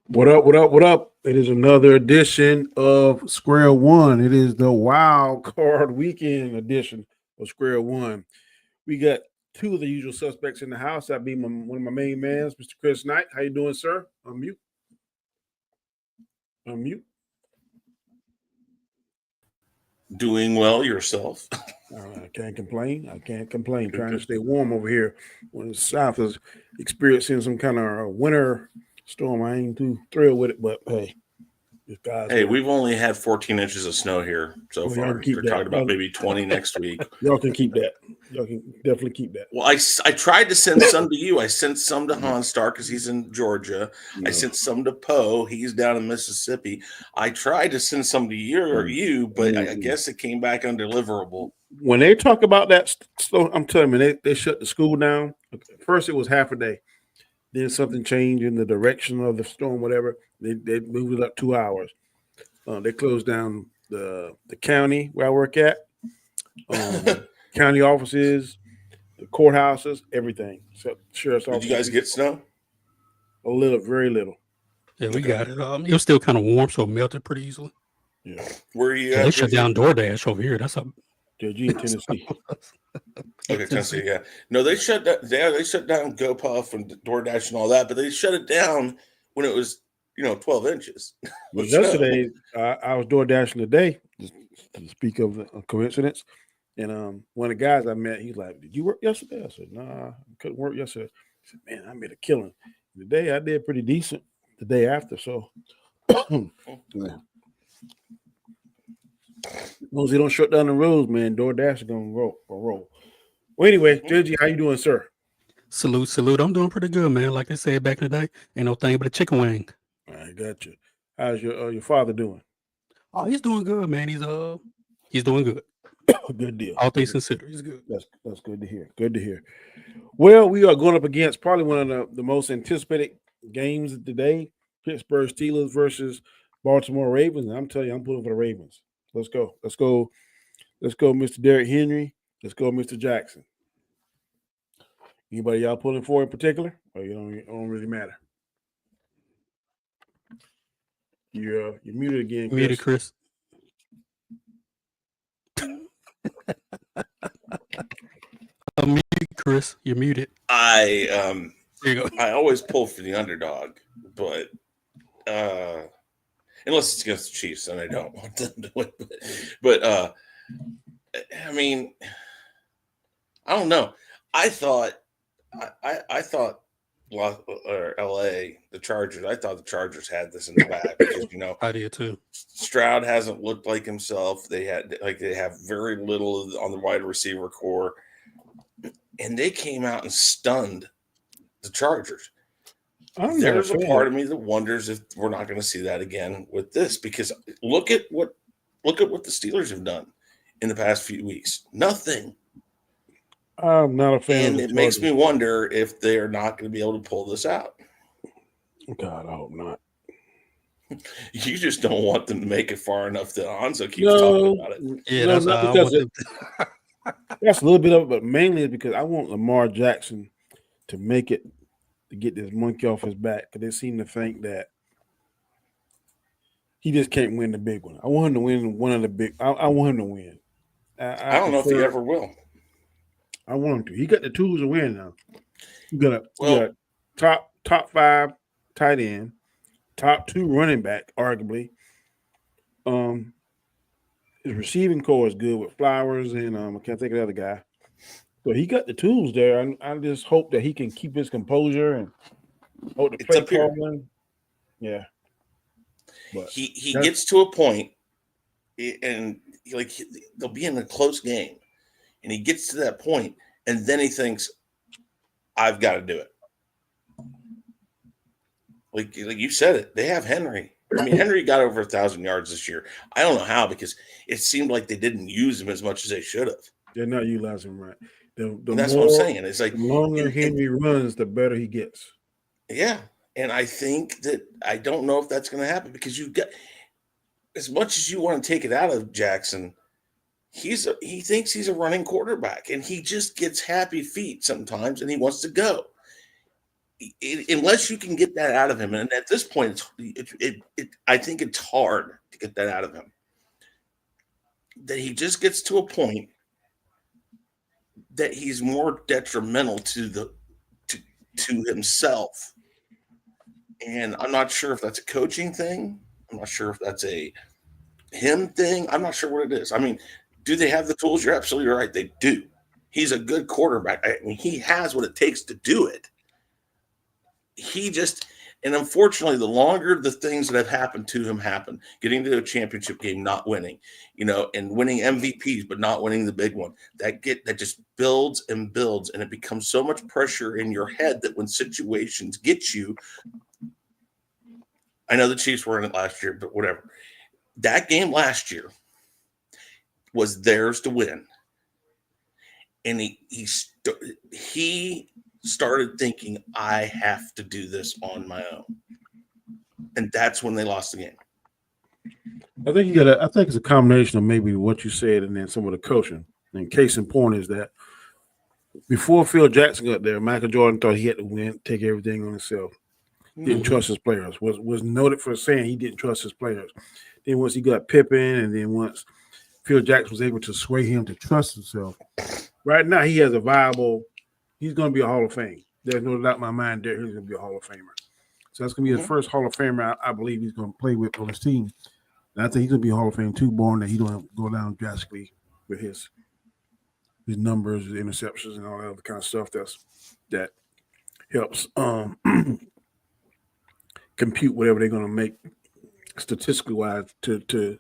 What up? What up? What up? It is another edition of Square One. It is the wild card weekend edition of Square One. We got two of the usual suspects in the house. That being one of my main mans, Mr. Chris Knight. How you doing, sir? Unmute. Unmute. Doing well yourself. I can't complain. I can't complain. Trying to stay warm over here when the South is experiencing some kind of winter storm. I ain't too thrilled with it, but hey, Hey, we've only had 14 inches of snow here so far. They're talking about maybe 20 next week. Y'all can keep that. Y'all can definitely keep that. Well, I tried to send some to you. I sent some to Honstar because he's in Georgia. I sent some to Poe. He's down in Mississippi. I tried to send some to you, but I guess it came back undeliverable. When they talk about that, I'm telling you, they shut the school down. First, it was half a day. Then something changed in the direction of the storm, whatever. They moved it up 2 hours. They closed down the county where I work at, county offices, the courthouses, everything. So sheriff's office. Did you guys get snow? A little, very little. Yeah, we got it. It was still kind of warm, so it melted pretty easily. Yeah. Where are you at? They shut down DoorDash over here. That's a Tennessee. Okay, Tennessee, yeah. No, they shut down. Yeah, they shut down GoPuff and DoorDash and all that, but they shut it down when it was 12 inches. Well, yesterday, I was door dashing today, to speak of a coincidence. And one of the guys I met, he's like, "Did you work yesterday?" I said, "Nah, I couldn't work yesterday." He said, "Man, I made a killing. Today I did pretty decent the day after." So, yeah. As long as they don't shut down the roads, man, DoorDash is going to roll. Well, anyway, JG, how you doing, sir? Salute. I'm doing pretty good, man. Like they said back in the day, ain't no thing but a chicken wing. I got you. How's your father doing? Oh, he's doing good, man. He's doing good. Good deal. All things considered, he's good. That's good to hear. Good to hear. Well, we are going up against probably one of the most anticipated games of the day: Pittsburgh Steelers versus Baltimore Ravens. And I'm telling you, I'm pulling for the Ravens. Let's go, Mr. Derrick Henry. Let's go, Mr. Jackson. Anybody y'all pulling for in particular? Or you don't really matter? You're muted again, Chris. Muted, Chris. Mute, Chris. You're muted. There you go. I always pull for the underdog, but unless it's against the Chiefs, and I don't want them to win. But I mean, I don't know. I thought LA, the Chargers. I thought the Chargers had this in the bag because I did too. Stroud hasn't looked like himself. They have very little on the wide receiver core, and they came out and stunned the Chargers. There's a part of me that wonders if we're not going to see that again with this, because look at what the Steelers have done in the past few weeks. Nothing. I'm not a fan. And it makes me wonder if they are not going to be able to pull this out. God, I hope not. You just don't want them to make it far enough that Nzo keeps talking about it. Yeah, that's not because that's a little bit of it, but mainly because I want Lamar Jackson to make it, to get this monkey off his back, because they seem to think that he just can't win the big one. I want him to win one of the big. I want him to win. I don't know if he ever will. I want him to. He got the tools to win now. You got a top 5 tight end, top 2 running back, arguably. His receiving core is good with Flowers and I can't think of the other guy. So he got the tools there. I just hope that he can keep his composure and hold the play calling. Yeah. But he gets to a point, and they'll be in a close game, and he gets to that point, and then he thinks, "I've got to do it." Like you said it, they have Henry. I mean, Henry got over 1,000 yards this year. I don't know how, because it seemed like they didn't use him as much as they should have. They're not utilizing him right. That's what I'm saying. It's like the longer Henry runs, the better he gets. Yeah. And I think that I don't know if that's going to happen, because you got, as much as you want to take it out of Jackson, he thinks he's a running quarterback, and he just gets happy feet sometimes, and he wants to go. unless you can get that out of him, and at this point, I think it's hard to get that out of him. That he just gets to a point that he's more detrimental to himself, and I'm not sure if that's a coaching thing. I'm not sure if that's a him thing. I'm not sure what it is. I mean, do they have the tools? You're absolutely right. They do. He's a good quarterback. I mean, he has what it takes to do it. And unfortunately, the longer the things that have happened to him happen, getting to a championship game, not winning, and winning MVPs, but not winning the big one, that just builds and builds, and it becomes so much pressure in your head that when situations get you, I know the Chiefs were in it last year, but whatever. That game last year was theirs to win. And he started thinking, I have to do this on my own. And that's when they lost the game. I think it's a combination of maybe what you said and then some of the coaching. And case in point is that before Phil Jackson got there, Michael Jordan thought he had to win, take everything on himself. Didn't trust his players. Was noted for saying he didn't trust his players. Then once he got Pippen, and then once Phil Jackson was able to sway him to trust himself, right now he has he's going to be a Hall of Fame. There's no doubt in my mind that he's going to be a Hall of Famer. So that's going to be his first Hall of Famer I believe he's going to play with on his team. And I think he's going to be a Hall of Fame too, born that he don't go down drastically with his numbers, his interceptions, and all that other kind of stuff that helps compute whatever they're going to make statistically wise to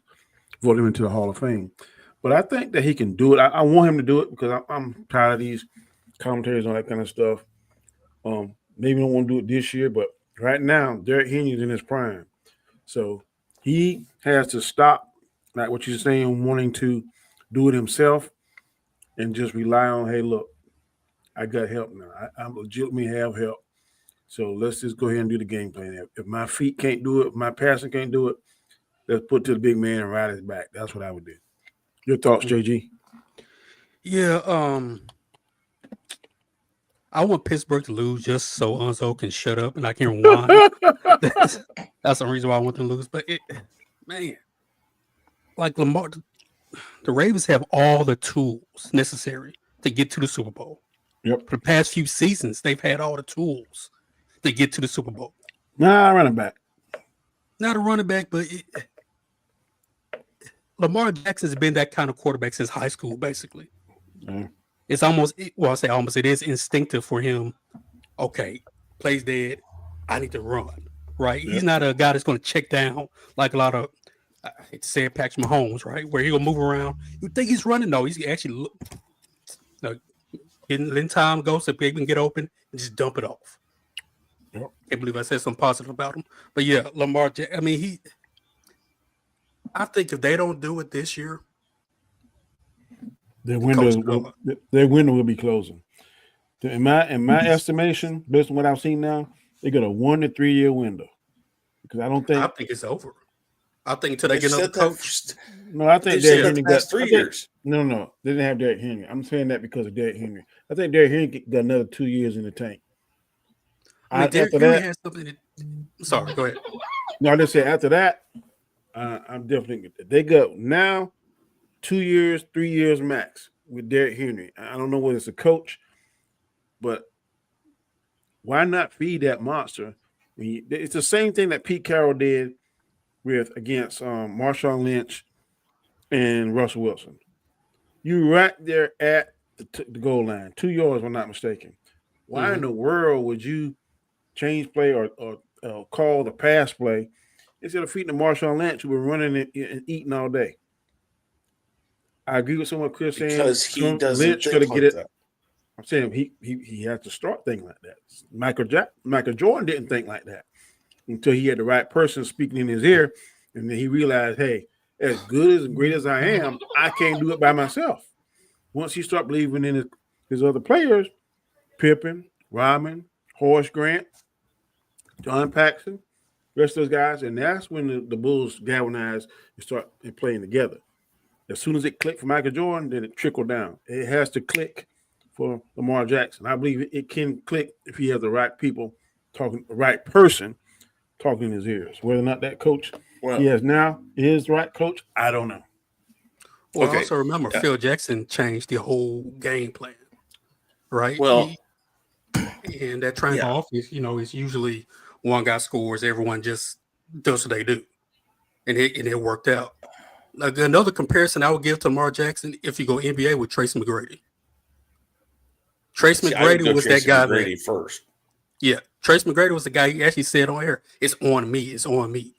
vote him into the Hall of Fame. But I think that he can do it. I want him to do it because I'm tired of these commentaries and all that kind of stuff. Maybe don't want to do it this year, but right now, Derrick Henry's in his prime. So he has to stop, like what you're saying, wanting to do it himself and just rely on, hey, look, I got help now. I legitimately have help. So let's just go ahead and do the game plan. If my feet can't do it, if my passing can't do it, let's put it to the big man and ride his back. That's what I would do. Your thoughts, JG? Yeah, I want Pittsburgh to lose just so Nzo can shut up and I can rewind. That's the reason why I want them to lose. But man, like Lamar, the Ravens have all the tools necessary to get to the Super Bowl. Yep. For the past few seasons, they've had all the tools to get to the Super Bowl. Nah, running back. Not a running back, but Lamar Jackson's been that kind of quarterback since high school, basically. Yeah. It's almost, well, I say almost, it is instinctive for him. Okay, plays dead. I need to run, right? Yep. He's not a guy that's going to check down like a lot of, I hate to say it, Patrick Mahomes, right? Where he's going to move around. You think he's running? No, he's actually letting time go so people can get open and just dump it off. Yep. Can't believe I said something positive about him. But yeah, Lamar, I mean, I think if they don't do it this year, their window will be closing. In my estimation, based on what I've seen now, they got a 1 to 3 year window. Because I think it's over. I think until they get another coach. No, I think Derrick Henry got 3 years. No, they didn't have Derrick Henry. I'm saying that because of Derrick Henry. I think Derrick Henry got another 2 years in the tank. Derrick Henry has something. Sorry, go ahead. No, I just said after that, I'm definitely. They got now 2 years, 3 years max with Derrick Henry. I don't know whether it's a coach, but why not feed that monster? It's the same thing that Pete Carroll did against Marshawn Lynch and Russell Wilson. You right there at the goal line, 2 yards, if I'm not mistaken. Why in the world would you change play or call the pass play instead of feeding the Marshawn Lynch who been running and eating all day? I agree with someone Chris saying because he doesn't Lynch think like that. I'm saying he has to start thinking like that. Michael Jordan didn't think like that until he had the right person speaking in his ear, and then he realized, hey, as good and great as I am, I can't do it by myself. Once he started believing in his other players, Pippen, Rodman, Horace Grant, John Paxson, rest of those guys, and that's when the Bulls galvanized and start playing together. As soon as it clicked for Michael Jordan, then it trickled down. It has to click for Lamar Jackson. I believe it can click if he has the right people talking the right person talking in his ears. Whether or not that coach Well, he has now is the right coach, I don't know. Well, Okay. also remember, Phil Jackson changed the whole game plan, right? well, And that triangle yeah. offense, is usually one guy scores, everyone just does what they do, and it worked out. Like another comparison I would give to Lamar Jackson, if you go NBA, with Tracy McGrady. Trace See, I would McGrady go was that Tracy guy that, McGrady first. yeah, Trace McGrady was the guy he actually said on air, "It's on me, it's on me,"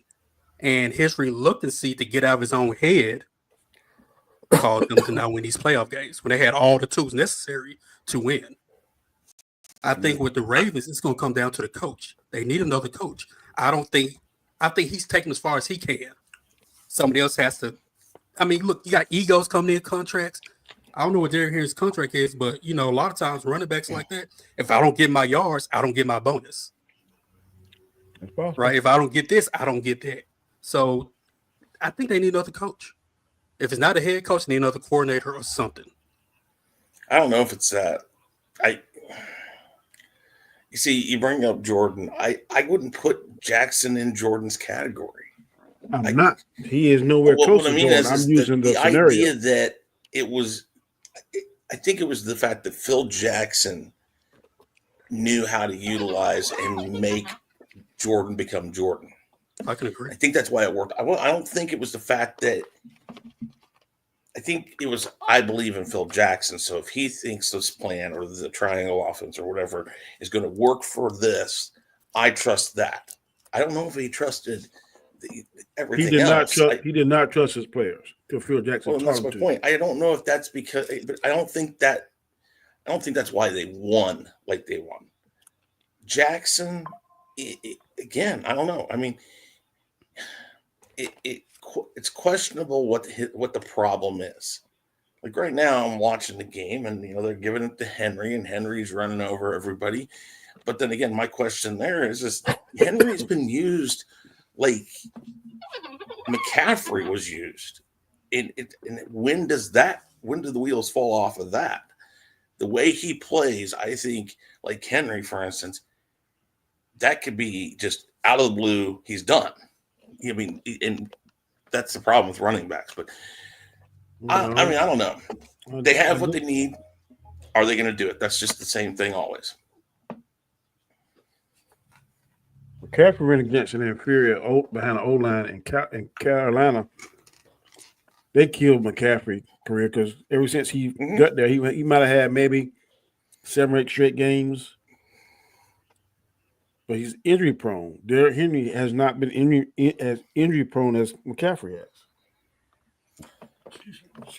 and his reluctancy to get out of his own head caused them to not win these playoff games when they had all the tools necessary to win. I think with the Ravens, it's going to come down to the coach. They need another coach. I think he's taken as far as he can. Somebody else has to. I mean, look, you got egos coming in contracts. I don't know what Derrick Henry's contract is, but a lot of times running backs like that, if I don't get my yards, I don't get my bonus. That's possible. Right? If I don't get this, I don't get that. So I think they need another coach. If it's not a head coach, they need another coordinator or something. I don't know if it's that. You see, you bring up Jordan. I wouldn't put Jackson in Jordan's category. I'm not. He is nowhere close to Jordan. I'm using the scenario. Idea that it was. I think it was the fact that Phil Jackson knew how to utilize and make Jordan become Jordan. I can agree. I think that's why it worked. I don't think it was the fact that. I think it was, I believe in Phil Jackson. So if he thinks this plan or the triangle offense or whatever is going to work for this, I trust that. I don't know if he trusted everything else. He did not trust his players till Phil Jackson. Well, that's my point. I don't know if that's because, but I don't think that's why they won like they won. Jackson, again, I don't know. I mean, it's questionable what the problem is. Like right now, I'm watching the game, and they're giving it to Henry, and Henry's running over everybody. But then again, my question there is just Henry's been used like McCaffrey was used. And when do the wheels fall off of that? The way he plays, I think, like Henry, for instance, that could be just out of the blue. He's done. I mean, and that's the problem with running backs. But I don't know. They have what they need. Are they going to do it? That's just the same thing always. McCaffrey ran against an inferior behind the O-line in Carolina. They killed McCaffrey's career because ever since he got there, he might have had maybe 7 or 8 straight games. But he's injury prone. Derrick Henry has not been as injury prone as McCaffrey has.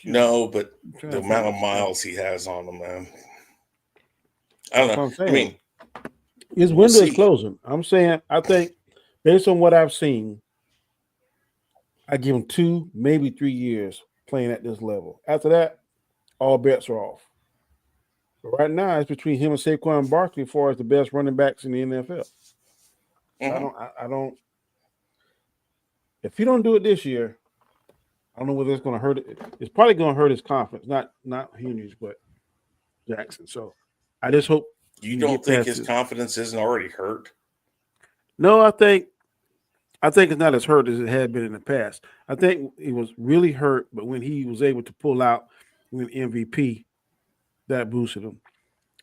No, but the amount of miles he has on him, man. I don't know. I mean, his window is closing. I'm saying, I think, based on what I've seen, I give him 2, maybe 3 years playing at this level. After that, all bets are off. But right now, it's between him and Saquon Barkley as far as the best running backs in the NFL. Mm-hmm. I don't. If he don't do it this year, I don't know whether it's going to hurt it. It's probably going to hurt his confidence, not Henry's, but Jackson. So I just hope. You don't think his confidence isn't already hurt? No, I think it's not as hurt as it had been in the past. I think he was really hurt, but when he was able to pull out, win MVP, that boosted him.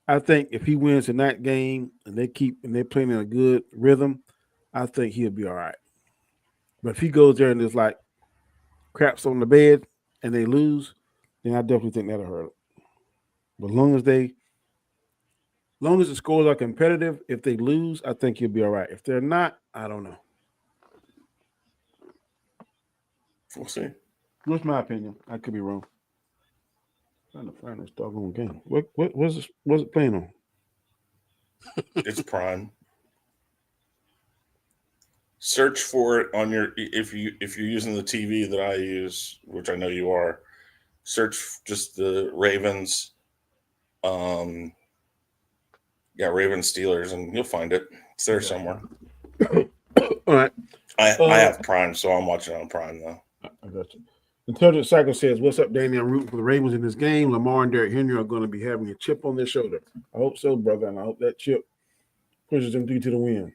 I think if he wins in that game and they're playing in a good rhythm, I think he'll be all right. But if he goes there and there's like craps on the bed and they lose, then I definitely think that'll hurt him. But as long as the scores are competitive, if they lose, I think he'll be all right. If they're not, I don't know. We'll see. What's my opinion? I could be wrong. I'm trying to find this doggone game. What's it playing on? It's Prime. Search for it on your if you're using the TV that I use, which I know you are. Search just the Ravens. Ravens Steelers, and you'll find it. It's there somewhere. All right. I have Prime, so I'm watching it on Prime though. I got you. Intelligent Cycle says, "What's up, Danny? I'm rooting for the Ravens in this game. Lamar and Derrick Henry are going to be having a chip on their shoulder. I hope so, brother, and I hope that chip pushes them through to the win.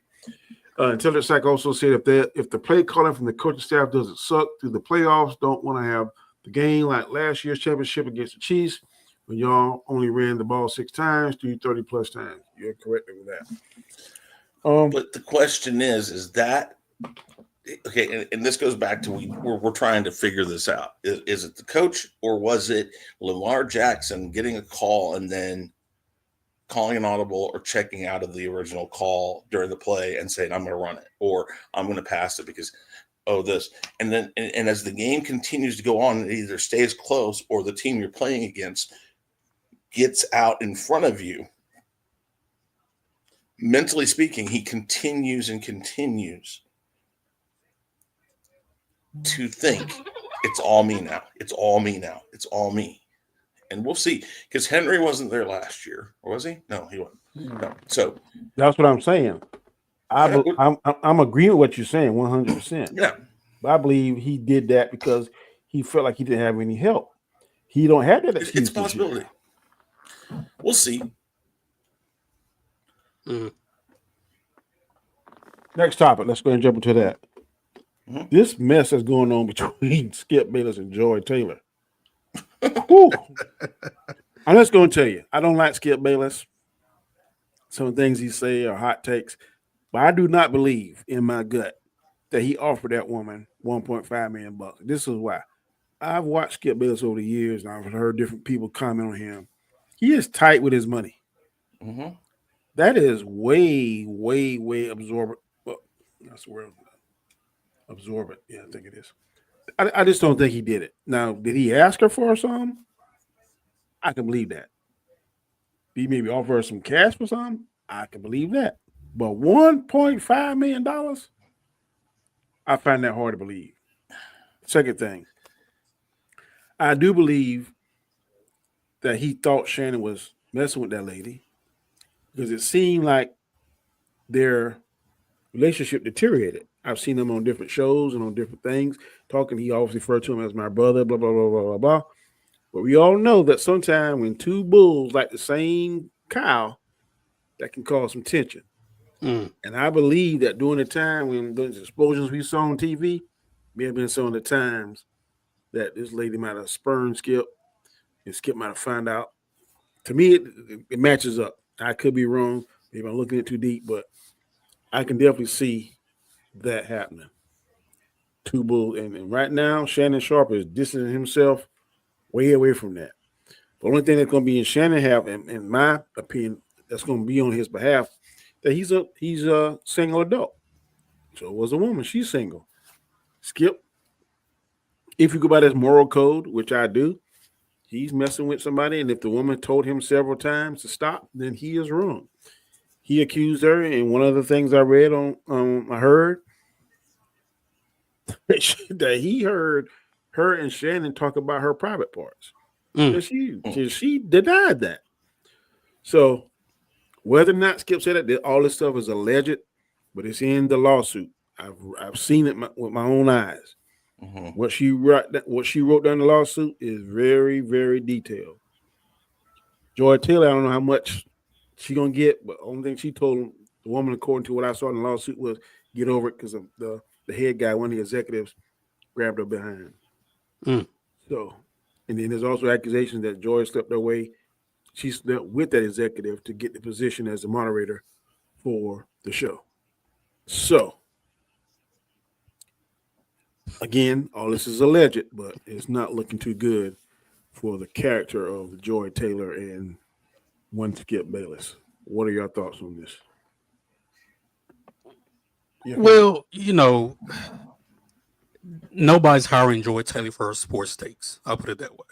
Intelligent Sack also said if the play calling from the coaching staff doesn't suck through the playoffs, don't want to have the game like last year's championship against the Chiefs when y'all only ran the ball 6 times, 30 plus times. You're correct with that. But the question is that okay? And this goes back to we're trying to figure this out. Is it the coach or was it Lamar Jackson getting a call and then calling an audible or checking out of the original call during the play and saying, I'm going to run it or I'm going to pass it because, this. And then, and as the game continues to go on, it either stays close or the team you're playing against gets out in front of you. Mentally speaking, he continues and continues to think it's all me now. It's all me now. It's all me. And we'll see, because Henry wasn't there last year, or was he? No, he wasn't. No. So that's what I'm saying. I'm agreeing with what you're saying 100%. Yeah. But I believe he did that because he felt like he didn't have any help. He don't have that excuse. It's a possibility. We'll see. Next topic. Let's go and jump into that. This mess that's going on between Skip Bayless and Joy Taylor. I'm just going to tell you, I don't like Skip Bayless. Some of the things he say are hot takes, but I do not believe in my gut that he offered that woman $1.5 million. This is why. I've watched Skip Bayless over the years, and I've heard different people comment on him. He is tight with his money. That is way, way, way absorbent. Well, that's the word. Absorbent. Yeah, I think it is. I just don't think he did it. Now, did he ask her for something? I can believe that. He maybe offer her some cash for something? I can believe that. But $1.5 million? I find that hard to believe. Second thing, I do believe that he thought Shannon was messing with that lady because it seemed like their relationship deteriorated. I've seen them on different shows and on different things talking. He always referred to him as my brother, blah, blah, blah, blah, blah, blah. But we all know that sometimes when two bulls like the same cow, that can cause some tension. And I believe that during the time when those explosions we saw on TV, may have been some of the times that this lady might have spurned Skip and Skip might have found out. To me, it matches up. I could be wrong. Maybe I'm looking at it too deep, but I can definitely see that happening. Two bulls. And right now, Shannon Sharp is distancing himself way away from that. The only thing that's going to be in Shannon have, in my opinion, that's going to be on his behalf, that he's a single adult. So it was a woman. She's single. Skip, if you go by this moral code, which I do, he's messing with somebody. And if the woman told him several times to stop, then he is wrong. He accused her. And one of the things I read I heard that he heard her and Shannon talk about her private parts. And she denied that. So whether or not Skip said that, all this stuff is alleged, but it's in the lawsuit. I've seen it with my own eyes. What she wrote down in the lawsuit is very, very detailed. Joy Taylor, I don't know how much she gonna get, but the only thing she told the woman, according to what I saw in the lawsuit, was get over it because of the head guy, one of the executives, grabbed her behind. So, and then there's also accusations that Joy slipped away. She slept with that executive to get the position as the moderator for the show. So, again, all this is alleged, but it's not looking too good for the character of Joy Taylor and one Skip Bayless. What are your thoughts on this? Yeah. Well, nobody's hiring Joy Taylor for her sports takes. I'll put it that way.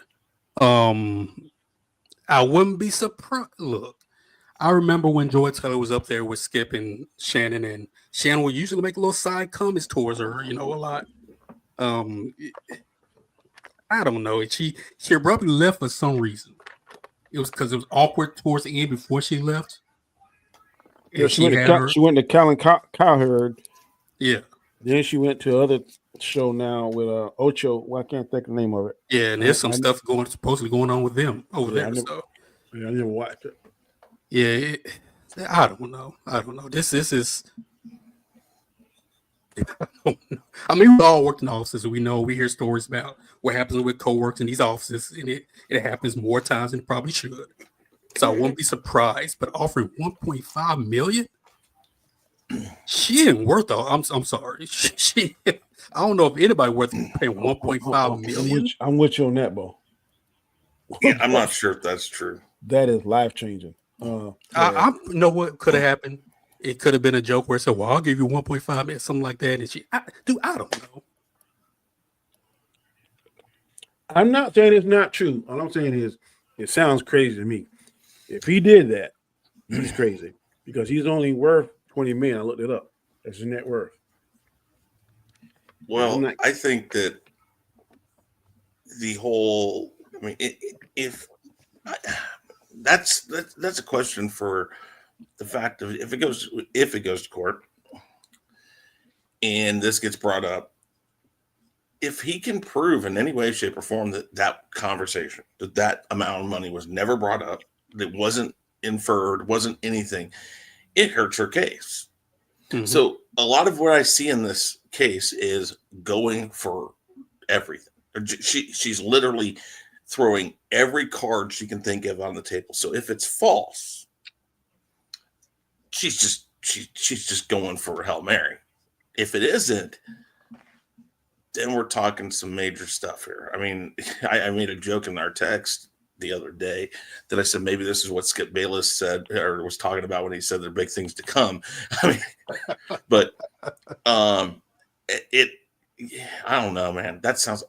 I wouldn't be surprised. Look, I remember when Joy Taylor was up there with Skip and Shannon would usually make little side comments towards her, a lot. I don't know. She abruptly left for some reason. It was because it was awkward towards the end before she left. Yeah, she went to Colin Cowherd. Yeah. Then she went to other show now with Ocho. Well, I can't think of the name of it. Yeah, and there's some stuff supposedly going on with them over there. I never watched it. Yeah, I don't know. This is. I mean, we all work in offices. We know, we hear stories about what happens with coworkers in these offices, and it happens more times than it probably should. So I won't be surprised. But offering 1.5 million, she ain't worth all. I'm sorry. She I don't know if anybody worth paying 1.5 million. I'm with you on that, Bo. Yeah, I'm not sure if that's true. That is life changing. I know what could have happened. It could have been a joke where it said, "Well, I'll give you 1.5 million," something like that. And I don't know. I'm not saying it's not true. All I'm saying is it sounds crazy to me. If he did that, he's crazy because he's only worth 20 million. I looked it up. That's his net worth. Well, I think that the whole, I mean, that's a question for the fact of if it goes to court and this gets brought up, if he can prove in any way, shape, or form that conversation, that amount of money was never brought up, that wasn't inferred, wasn't anything, it hurts her case. Mm-hmm. So a lot of what I see in this case is going for everything. She's literally throwing every card she can think of on the table. So if it's false, she's just going for a Hail Mary. If it isn't, then we're talking some major stuff here. I mean, I made a joke in our text the other day that I said maybe this is what Skip Bayless said or was talking about when he said there are big things to come. I mean, but I don't know, man. That sounds.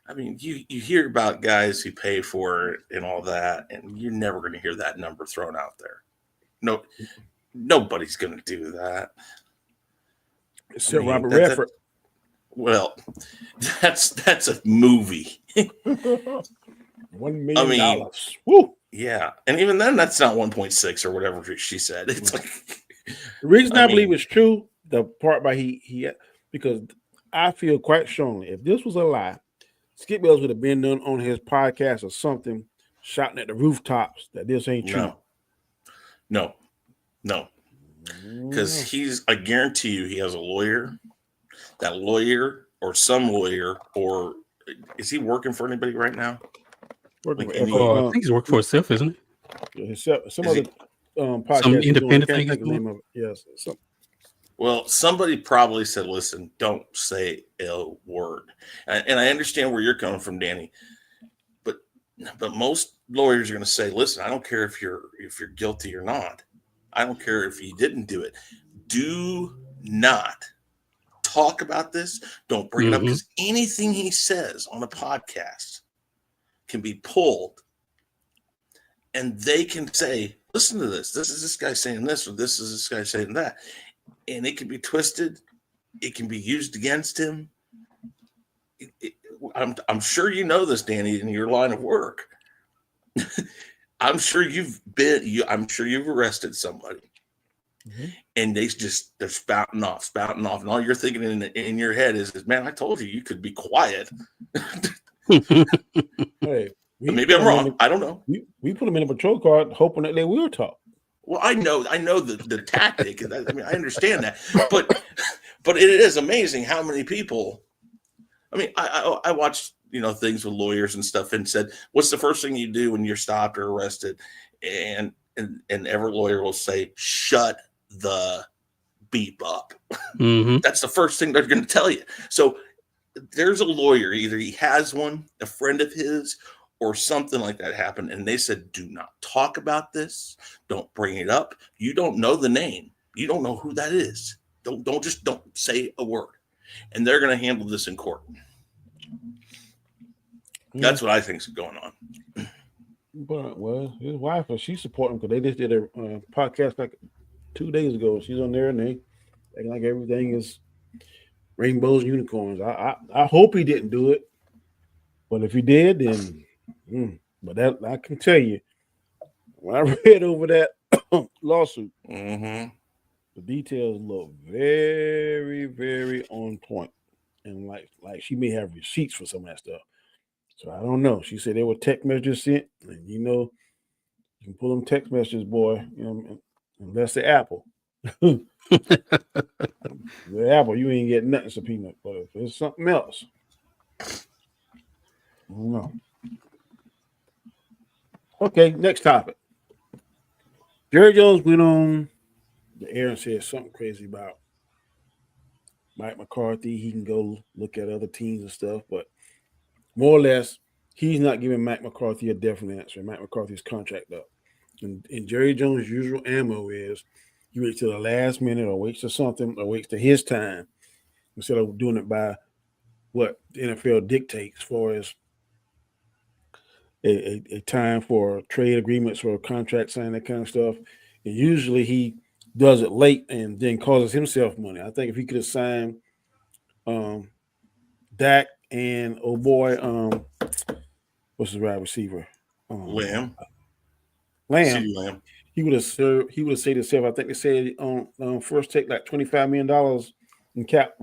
I mean, you hear about guys who pay for it and all that, and you're never going to hear that number thrown out there. No, nobody's going to do that. Except Robert Redford. Well, that's a movie. $1 million. Woo. Yeah, and even then, that's not 1.6 or whatever she said. It's like the reason I believe it's true. The part by he because I feel quite strongly if this was a lie, Skip Bayless would have been done on his podcast or something, shouting at the rooftops that this ain't true. No, because I guarantee you, he has a lawyer. That lawyer or some lawyer, or is he working for anybody right now? I think he's working for himself, isn't he? Some other podcast. Some independent thing. Yes. Well, somebody probably said, listen, don't say a word. And I understand where you're coming from, Danny. But most lawyers are going to say, listen, I don't care if you're guilty or not. I don't care if you didn't do it. Do not talk about this. Don't bring it up, because anything he says on a podcast can be pulled. And they can say, listen to this. This is this guy saying this, or this is this guy saying that. And it can be twisted. It can be used against him. I'm sure you know this, Danny, in your line of work. I'm sure you've arrested somebody, and they're spouting off, and all you're thinking in your head is, man, I told you could be quiet. Hey, maybe I'm wrong. I don't know. We put them in a patrol car hoping that they will talk. Well, I know the tactic. I mean, I understand that, but it is amazing how many people. I mean, I watched things with lawyers and stuff, and said, "What's the first thing you do when you're stopped or arrested?" And every lawyer will say, "Shut the beep up." That's the first thing they're going to tell you. So there's a lawyer, either he has one, a friend of his, or something like that happened, and they said, do not talk about this. Don't bring it up. You don't know the name. You don't know who that is. Don't say a word. And they're going to handle this in court. That's what I think is going on. But, well, his wife, she's supporting him because they just did a podcast like 2 days ago. She's on there, and they acting like everything is rainbows and unicorns. I hope he didn't do it. But if he did, then... But that I can tell you, when I read over that lawsuit, the details look very, very on point, and like she may have receipts for some of that stuff. So I don't know. She said there were text messages sent, and you can pull them text messages, boy. Unless the apple. The apple, you ain't getting nothing to peanut. But if it's something else, I don't know. Okay, next topic. Jerry Jones went on the air and said something crazy about Mike McCarthy. He can go look at other teams and stuff, but more or less, he's not giving Mike McCarthy a definite answer. Mike McCarthy's contract up. And Jerry Jones' usual ammo is you wait till the last minute or waits to something or waits to his time instead of doing it by what the NFL dictates as far as a time for trade agreements or contract signing, that kind of stuff. And usually he does it late and then causes himself money. I think if he could have signed Dak and what's his wide receiver? Lamb. Lamb. Lamb. He would have saved himself. I think they said on first take like $25 million in cap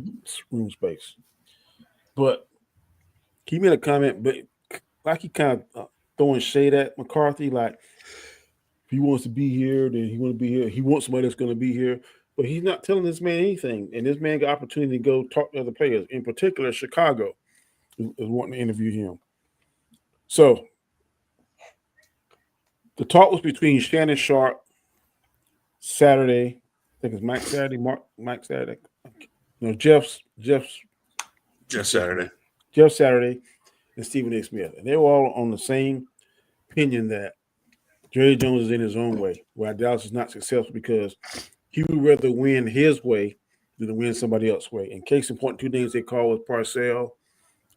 room space. But he made a comment, but like he kind of throwing shade at McCarthy, like if he wants to be here, then he want to be here. He wants somebody that's going to be here, but he's not telling this man anything. And this man got opportunity to go talk to other players. In particular, Chicago is wanting to interview him. So the talk was between Shannon Sharp Saturday. I think it's Mike Saturday. No, Jeff Saturday. Jeff Saturday and Stephen A. Smith. And they were all on the same opinion that Jerry Jones is in his own way, where Dallas is not successful because he would rather win his way than to win somebody else's way. In case in point, two names they called was Parcells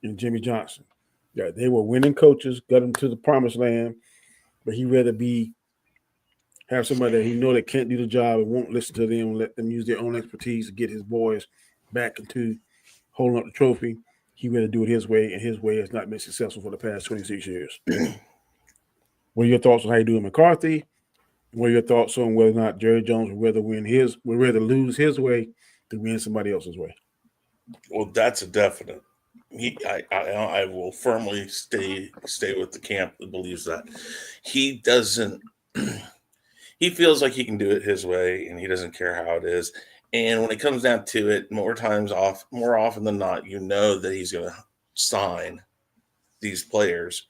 and Jimmy Johnson. Yeah, they were winning coaches, got them to the promised land, but he'd rather have somebody that he know that can't do the job and won't listen to them, let them use their own expertise to get his boys back into holding up the trophy. He rather do it his way, and his way has not been successful for the past 26 years. What are your thoughts on how you do McCarthy? What are your thoughts on whether or not Jerry Jones would rather lose his way than win somebody else's way? Well, that's a definite. I will firmly stay with the camp that believes that he doesn't. He feels like he can do it his way, and he doesn't care how it is. And when it comes down to it, more often than not, you know that he's going to sign these players.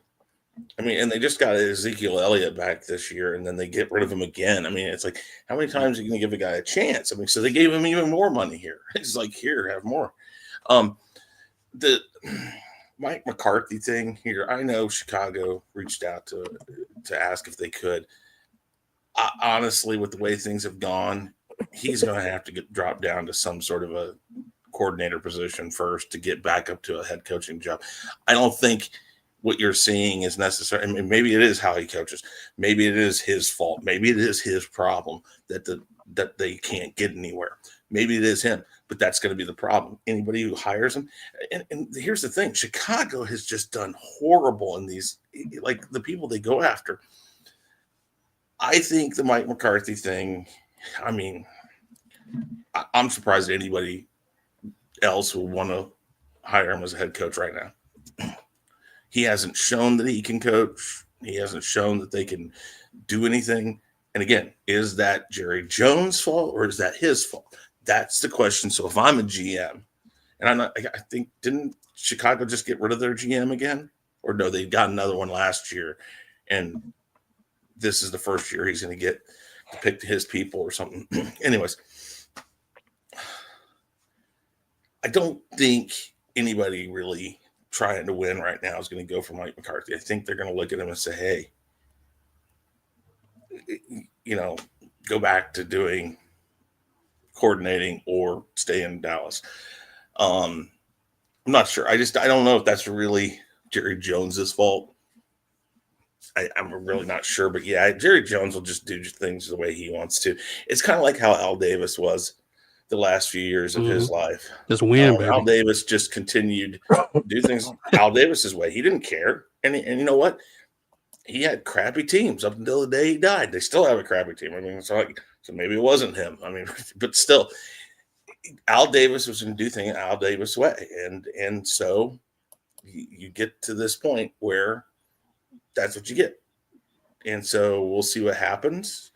I mean, and they just got Ezekiel Elliott back this year, and then they get rid of him again. I mean, it's like, how many times are you going to give a guy a chance? I mean, so they gave him even more money here. It's like, here, have more. The Mike McCarthy thing here, I know Chicago reached out to ask if they could. Honestly, with the way things have gone, he's going to have to get dropped down to some sort of a coordinator position first to get back up to a head coaching job. I don't think what you're seeing is necessary. I mean, maybe it is how he coaches. Maybe it is his fault. Maybe it is his problem that they can't get anywhere. Maybe it is him, but that's going to be the problem. Anybody who hires him. And here's the thing. Chicago has just done horrible in these, like the people they go after. I think the Mike McCarthy thing, I mean, I'm surprised anybody else would want to hire him as a head coach right now. He hasn't shown that he can coach. He hasn't shown that they can do anything. And again, is that Jerry Jones' fault or is that his fault? That's the question. So if I'm a GM, and I think, didn't Chicago just get rid of their GM again? Or no, they got another one last year. And this is the first year he's going to get to pick his people or something. Anyways, I don't think anybody really trying to win right now is going to go for Mike McCarthy. I think they're going to look at him and say, hey, go back to doing coordinating or stay in Dallas. I'm not sure. I don't know if that's really Jerry Jones's fault. I'm really not sure, but yeah, Jerry Jones will just do things the way he wants to. It's kind of like how Al Davis was the last few years of his life. Just win, baby. Al Davis just continued to do things Al Davis's way. He didn't care. And you know what? He had crappy teams up until the day he died. They still have a crappy team. I mean, so maybe it wasn't him. I mean, but still, Al Davis was going to do things Al Davis' way. And so you get to this point where that's what you get. And so we'll see what happens.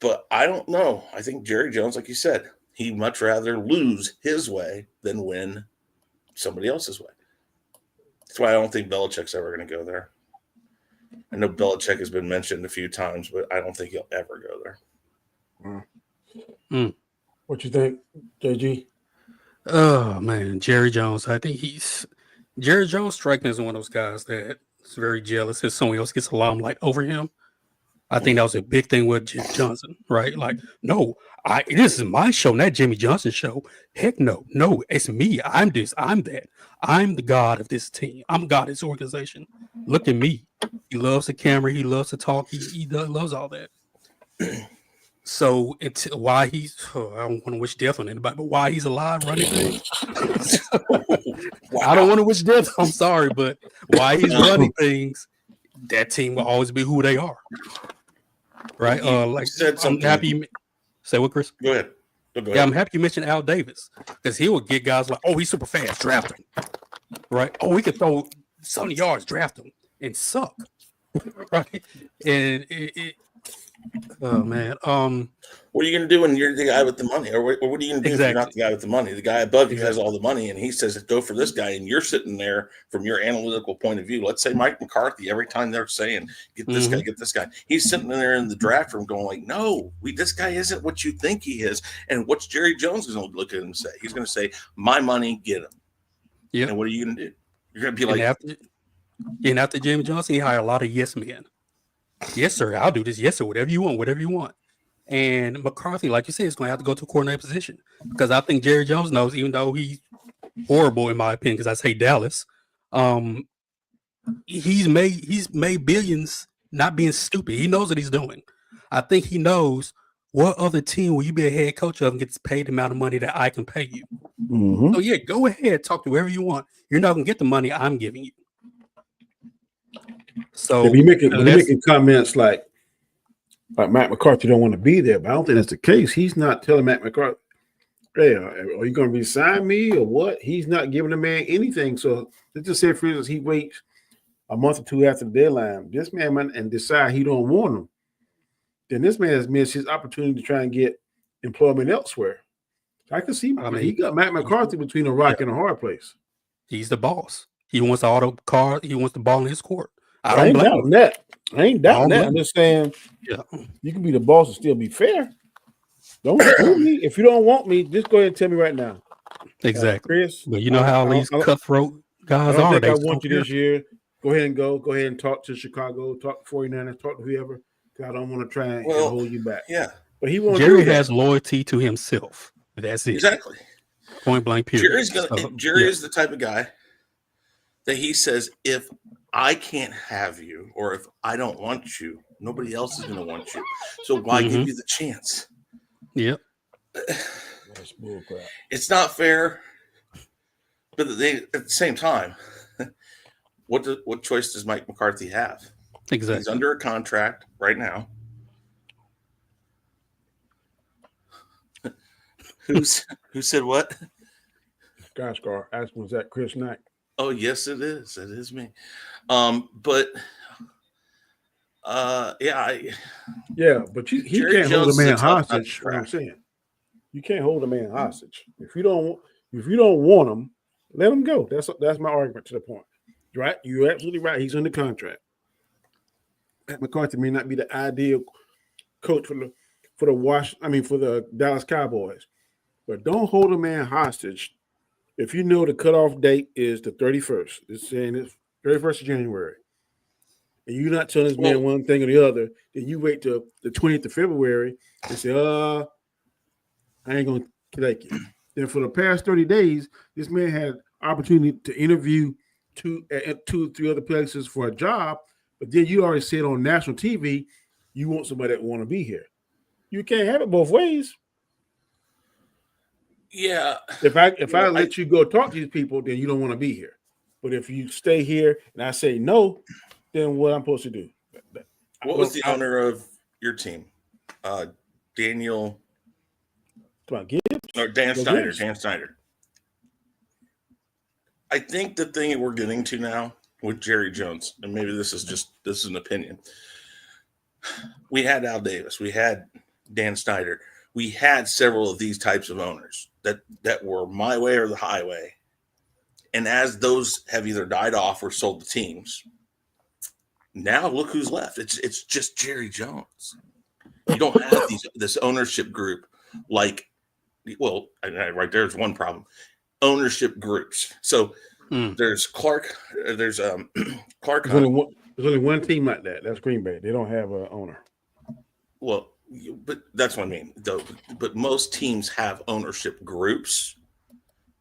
But I don't know. I think Jerry Jones, like you said, he'd much rather lose his way than win somebody else's way. That's why I don't think Belichick's ever going to go there. I know Belichick has been mentioned a few times, but I don't think he'll ever go there. What you think, JG? Oh man, Jerry Jones. I think Jerry Jones strikes me as one of those guys that's very jealous if someone else gets a limelight over him. I think that was a big thing with Jim Johnson, right? Like, no, this is my show, not Jimmy Johnson's show. Heck no, it's me. I'm this, I'm that. I'm the god of this team. I'm god of this organization. Look at me. He loves the camera. He loves to talk. He loves all that. So it's why he's I don't want to wish death on anybody, but why he's alive running things. Wow. I don't want to wish death. I'm sorry, but why he's running things, that team will always be who they are. Right? Like said something. I'm happy. Say what, Chris? Go ahead. Yeah, I'm happy you mentioned Al Davis because he would get guys like, oh, he's super fast, draft him. Right? Oh, we could throw 70 yards, draft him, and suck. Right? And oh man. What are you going to do when you're the guy with the money? Or what are you going to do if you're not the guy with the money? The guy above you has all the money, and he says, go for this guy, and you're sitting there from your analytical point of view. Let's say Mike McCarthy, every time they're saying, get this guy, get this guy. He's sitting there in the draft room going like, no, this guy isn't what you think he is. And what's Jerry Jones going to look at him and say? He's going to say, my money, get him. Yeah. And what are you going to do? You're going to be like. After Jimmy Johnson, he hired a lot of yes men. Yes, sir, I'll do this. Yes, sir, whatever you want. And McCarthy, like you said, is going to have to go to a coordinator position because I think Jerry Jones knows, even though he's horrible in my opinion, because I say Dallas, he's made billions not being stupid. He knows what he's doing. I think he knows what other team will you be a head coach of and gets paid the amount of money that I can pay you. Mm-hmm. So yeah, go ahead, talk to whoever you want. You're not going to get the money I'm giving you. So be making comments like Matt McCarthy don't want to be there, but I don't think that's the case. He's not telling Matt McCarthy, hey, are you going to resign me or what? He's not giving the man anything. So let's just say, for instance, he waits a month or two after the deadline. This man might and decide he don't want him. Then this man has missed his opportunity to try and get employment elsewhere. I can see he got Matt McCarthy between a rock and a hard place. He's the boss. He wants the auto car. He wants the ball in his court. I ain't doubting that. I'm just saying, you can be the boss and still be fair. Don't screw me. If you don't want me, just go ahead and tell me right now. Exactly. Chris, but you know how these cutthroat guys are. I want you this year. Go ahead and go. Go ahead and talk to Chicago. Talk to 49ers. Talk to whoever. I don't want to try and hold you back. Yeah. But he won't. Jerry has loyalty to himself. That's it. Exactly. Point blank period. Jerry is the type of guy that he says, if I can't have you, or if I don't want you, nobody else is going to want you. So why give you the chance? Yep. That's bullcrap. It's not fair, but at the same time, what choice does Mike McCarthy have? Exactly. He's under a contract right now. Who said what? Skyscar. Ask was that Chris Knight. Oh, yes, it is. It is me. But but he can't hold a man hostage. What I'm saying, you can't hold a man hostage. If you don't want him, let him go. That's my argument to the point. Right? You're absolutely right. He's under contract. Pat McCarthy may not be the ideal coach for the Dallas Cowboys, but don't hold a man hostage. If you know the cutoff date is the 31st, it's saying it's 31st of January, and you're not telling this man one thing or the other, then you wait till the 20th of February and say, I ain't going to take you. Then for the past 30 days, this man had opportunity to interview at 2 or 3 other places for a job, but then you already said on national TV, you want somebody that want to be here. You can't have it both ways. Yeah. If I let you go talk to these people, then you don't want to be here. But if you stay here and I say no, then what I'm supposed to do? What was the owner of your team? Daniel. Come on, Gibbs? Or Dan Snyder. Dan Snyder. I think the thing that we're getting to now with Jerry Jones, and maybe this is an opinion. We had Al Davis. We had Dan Snyder, we had several of these types of owners that were my way or the highway. And as those have either died off or sold to teams, now look who's left. It's just Jerry Jones. You don't have this ownership group like, well, right there's one problem. Ownership groups. So there's Clark. There's Clark. There's only one team like that. That's Green Bay. They don't have an owner. Well, but that's what I mean. But most teams have ownership groups,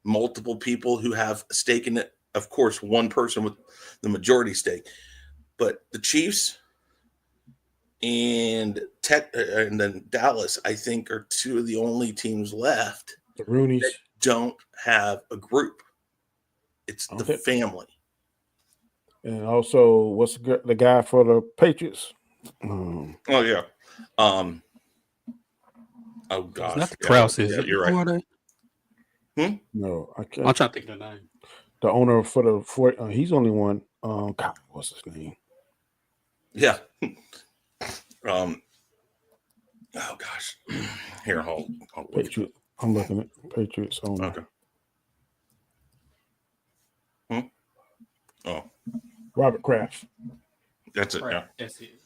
multiple people who have a stake in it. Of course, one person with the majority stake. But the Chiefs and then Dallas, I think, are two of the only teams left The Rooneys that don't have a group. It's the family. And also, what's the guy for the Patriots? Oh yeah. Oh gosh. Not the Krauses. Yeah, you're right. Who are they? No, I can't. I'm trying to think of the name. The owner for he's only one. God, what's his name? Yeah. Oh gosh. Here, hold. Patriot. I'm looking at Patriots owner. Okay. Oh, Robert Kraft. that's it. Right. Yeah. That's it.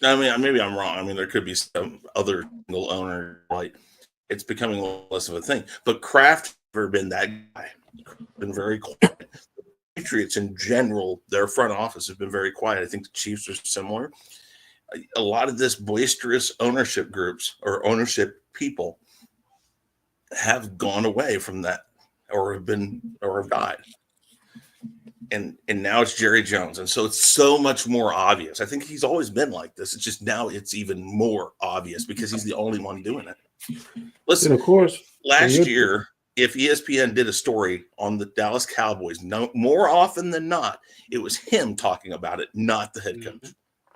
I mean, maybe I'm wrong. I mean, there could be some other single owner. Like, it's becoming less of a thing. But Kraft never been that guy. Been very quiet. The Patriots in general, their front office has been very quiet. I think the Chiefs are similar. A lot of this boisterous ownership groups or ownership people have gone away from that, or have died. And now it's Jerry Jones. And so it's so much more obvious. I think he's always been like this. It's just now it's even more obvious because he's the only one doing it. Listen, And of course, last year, if ESPN did a story on the Dallas Cowboys, more often than not, it was him talking about it, not the head coach.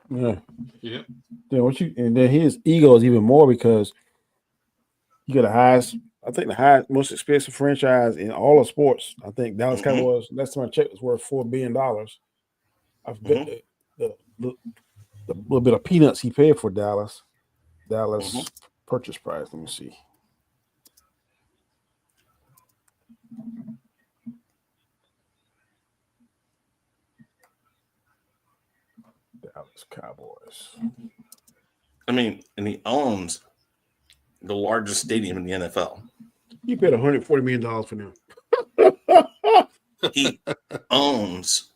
Yeah. Yeah. And then his ego is even more because you got the highest, most expensive franchise in all of sports. I think Dallas Cowboys, last time I checked, was worth $4 billion. I forget the little bit of peanuts he paid for Dallas. Purchase price. Let me see. Dallas Cowboys. I mean, and he owns the largest stadium in the NFL. You paid $140 million for them. He owns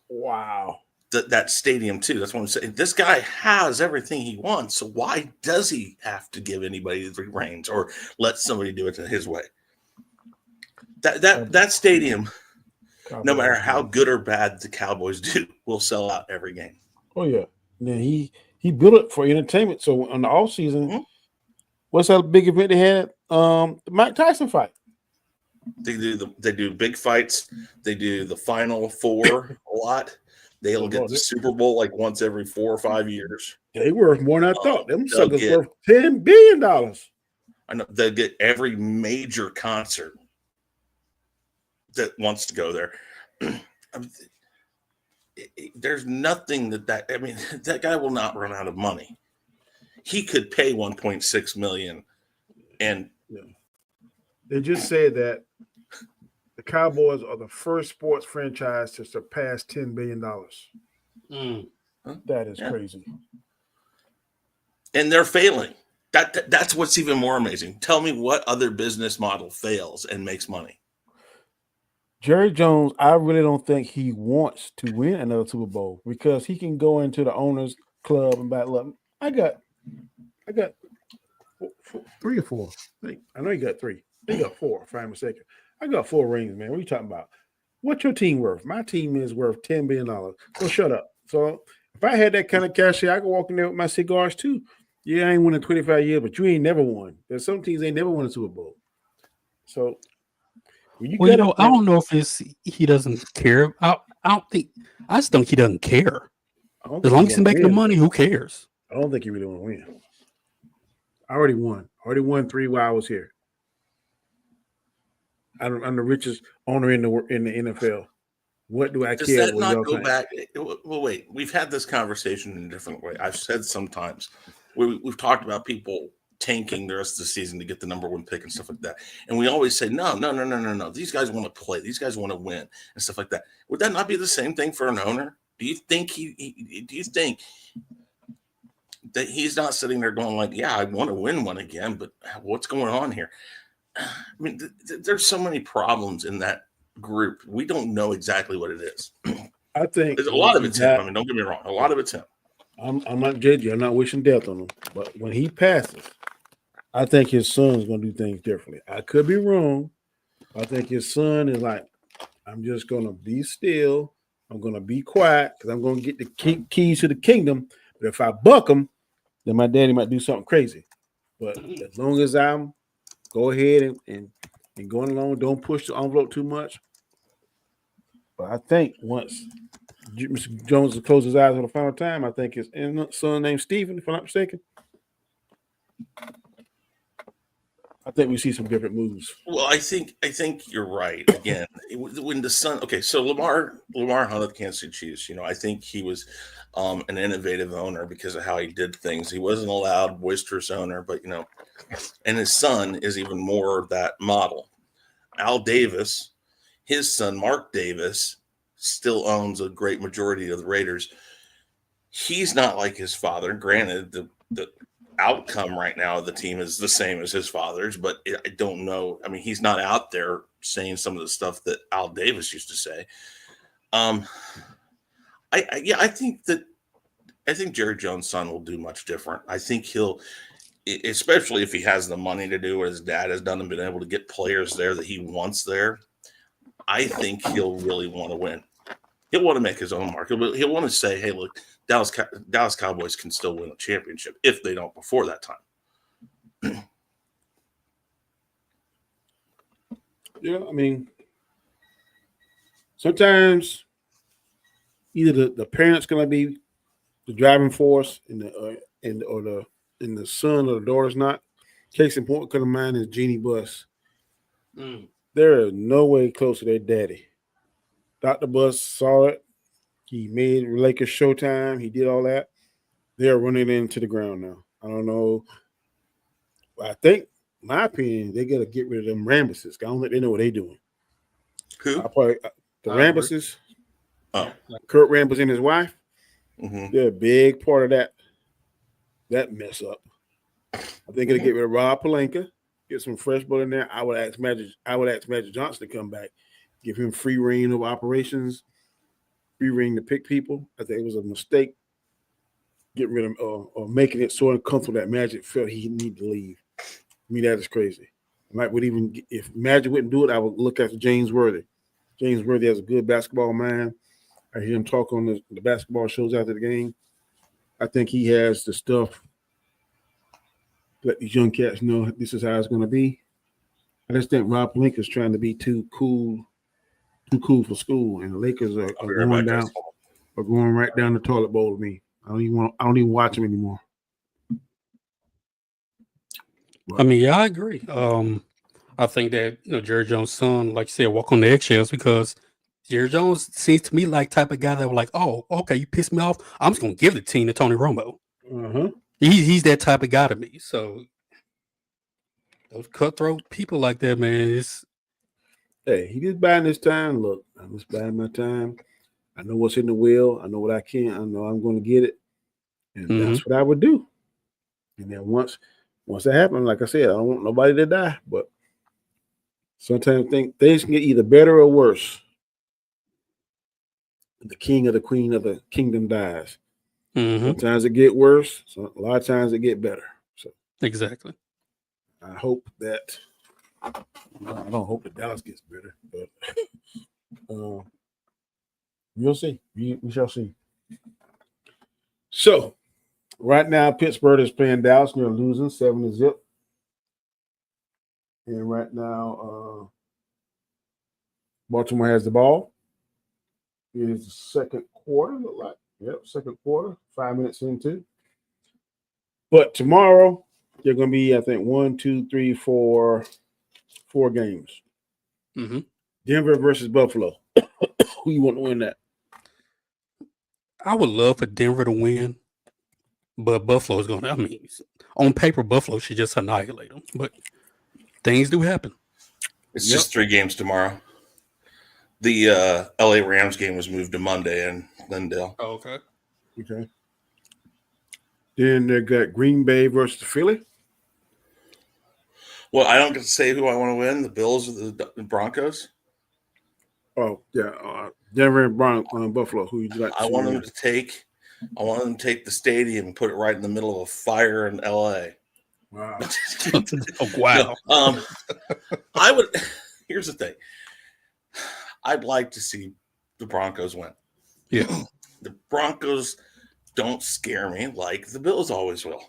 that stadium too. That's what I'm saying. This guy has everything he wants. So why does he have to give anybody the reins or let somebody do it his way? That stadium, Cowboys, no matter how good or bad the Cowboys do, will sell out every game. Oh yeah. Then he built it for entertainment. So on the off season, what's that big event they had? The Mike Tyson fight. They do big fights. They do the Final Four a lot. They'll get the Super Bowl like once every 4 or 5 years. They worth more than I thought. Them suckers worth $10 billion. I know they'll get every major concert that wants to go there. I mean, there's nothing that I mean, that guy will not run out of money. He could pay $1.6 million, and they just said that the Cowboys are the first sports franchise to surpass $10 billion. That is crazy. And they're failing. That's what's even more amazing. Tell me what other business model fails and makes money. Jerry Jones, I really don't think he wants to win another Super Bowl because he can go into the owners club and back up. I got 3 or 4. I know you got 3. You got 4, if I'm mistaken. I got 4 rings, man. What are you talking about? What's your team worth? My team is worth $10 billion. So shut up. So if I had that kind of cash here, I could walk in there with my cigars too. Yeah, I ain't won in 25 years, but you ain't never won. There's some teams ain't never won a Super Bowl. So I don't know if he doesn't care. I just think he doesn't care. As long as he's making the money, who cares? I don't think he really want to win. I already won 3 while I was here. I'm the richest owner in the NFL. What do I care? Does that not go back? Well, wait. We've had this conversation in a different way. I've said sometimes we've talked about people tanking the rest of the season to get the number 1 pick and stuff like that. And we always say, no. These guys want to play. These guys want to win and stuff like that. Would that not be the same thing for an owner? Do you think do you think that he's not sitting there going like, yeah, I want to win one again, but what's going on here? I mean, there's so many problems in that group. We don't know exactly what it is. I think there's a lot of it's him. I mean, don't get me wrong. A lot of it's him. I'm not judging. I'm not wishing death on him. But when he passes, I think his son's going to do things differently. I could be wrong. I think his son is like, I'm just going to be still. I'm going to be quiet because I'm going to get the keys to the kingdom. But if I buck him, then my daddy might do something crazy. But as long as I'm go ahead and going along, don't push the envelope too much. But I think once Mr. Jones closes his eyes for the final time, I think his son named Stephen, if I'm not mistaken. I think we see some different moves. Well, I think you're right. Again, when the son, okay, so Lamar hunted Kansas City Chiefs. You know, I think he was an innovative owner because of how he did things. He wasn't a loud, boisterous owner, but you know, and his son is even more that model. Al Davis, his son Mark Davis, still owns a great majority of the Raiders. He's not like his father. Granted, the outcome right now of the team is the same as his father's, but I don't know. I mean, he's not out there saying some of the stuff that Al Davis used to say. I think Jerry Jones' son will do much different. I think he'll, especially if he has the money to do what his dad has done and been able to get players there that he wants there. I think he'll really want to win. He'll want to make his own mark. He'll want to say, hey, look, Dallas Cowboys can still win a championship if they don't before that time. Yeah, I mean, sometimes either the parent's going to be the driving force and the son or the daughter's not. Case in point, because of mine is Jeannie Buss. There is no way close to their daddy. Dr. Buss saw it. He made Lakers Showtime. He did all that. They're running into the ground now. I don't know. I think, my opinion, they got to get rid of them Rambuses. I don't think they know what they're doing. Who? The Rambuses. Oh. Kurt Rambus and his wife. Mm-hmm. They're a big part of that mess up. I think they're going to get rid of Rob Pelinka, get some fresh blood in there. I would ask Magic Johnson to come back, give him free reign of operations, free reign to pick people. I think it was a mistake getting rid of or making it so uncomfortable that Magic felt he needed to leave. I mean, that is crazy. If Magic wouldn't do it, I would look after James Worthy. James Worthy has a good basketball mind. I hear him talk on the basketball shows after the game. I think he has the stuff to let these young cats know this is how it's going to be. I just think Rob Pelinka is trying to be too cool for school, and the Lakers are going right down the toilet bowl with me. I don't even watch them anymore. I mean, yeah, I agree. I think that Jerry Jones' son, like you said, walk on the eggshells because Jerry Jones seems to me like type of guy that was like, oh, okay, you pissed me off. I'm just gonna give the team to Tony Romo. Uh-huh. He's that type of guy to me. So those cutthroat people like that, man, hey, he just buying his time. Look, I'm just buying my time. I know what's in the will. I know what I can. I know I'm going to get it, and that's what I would do. And then once that happens, like I said, I don't want nobody to die, but sometimes think things can get either better or worse. The king or the queen of the kingdom dies. Sometimes it get worse. So a lot of times it get better. So exactly. I hope that I don't hope that Dallas gets better, but we'll see. We shall see. So right now, Pittsburgh is playing Dallas. They're losing 7-0. And right now, Baltimore has the ball. It is the second quarter, look like. Yep, second quarter, 5 minutes into. But tomorrow, they're going to be, I think, 4 games. Denver versus Buffalo. Who you want to win that? I would love for Denver to win. But Buffalo's going to, I mean, on paper, Buffalo should just annihilate them. But things do happen. It's just 3 games tomorrow. The LA Rams game was moved to Monday in Glendale. Oh, okay. Okay. Then they got Green Bay versus Philly. Well, I don't get to say who I want to win, the Bills or the Broncos. Oh, yeah. Denver and Buffalo. Who would you like to I see want win? them to take the stadium and put it right in the middle of a fire in LA. Wow. Oh, wow. No, I would. Here's the thing. I'd like to see the Broncos win. Yeah. The Broncos don't scare me like the Bills always will.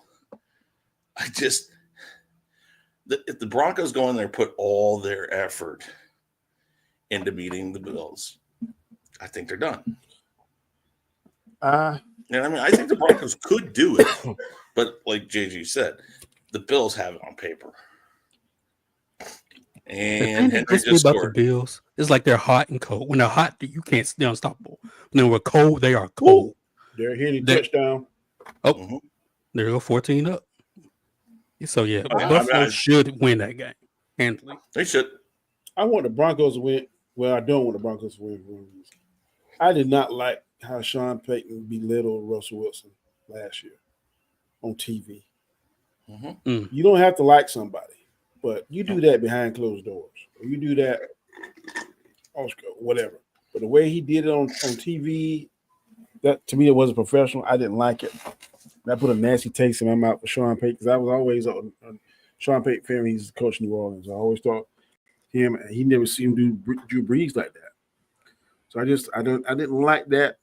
If the Broncos go in there and put all their effort into beating the Bills, I think they're done. And I mean, I think the Broncos could do it, but like JG said, the Bills have it on paper. And Henry just just about the scored. Bills. It's like they're hot and cold. When they're hot, they're unstoppable. When they were cold, they are cold. They're hitting touchdown. Oh, there you go, 14 up. So yeah, I Buffalo should win that game. Handily. They should. I want the Broncos to win. Well, I don't want the Broncos to win for one reason. I did not like how Sean Payton belittled Russell Wilson last year on TV. You don't have to like somebody, but you do that behind closed doors. Or you do that, whatever. But the way he did it on TV, that to me it wasn't professional. I didn't like it. That put a nasty taste in my mouth for Sean Payton because I was always a Sean Payton fan. He's the coach in New Orleans. I always thought him. He never seen him do Drew Brees like that. So I didn't like that.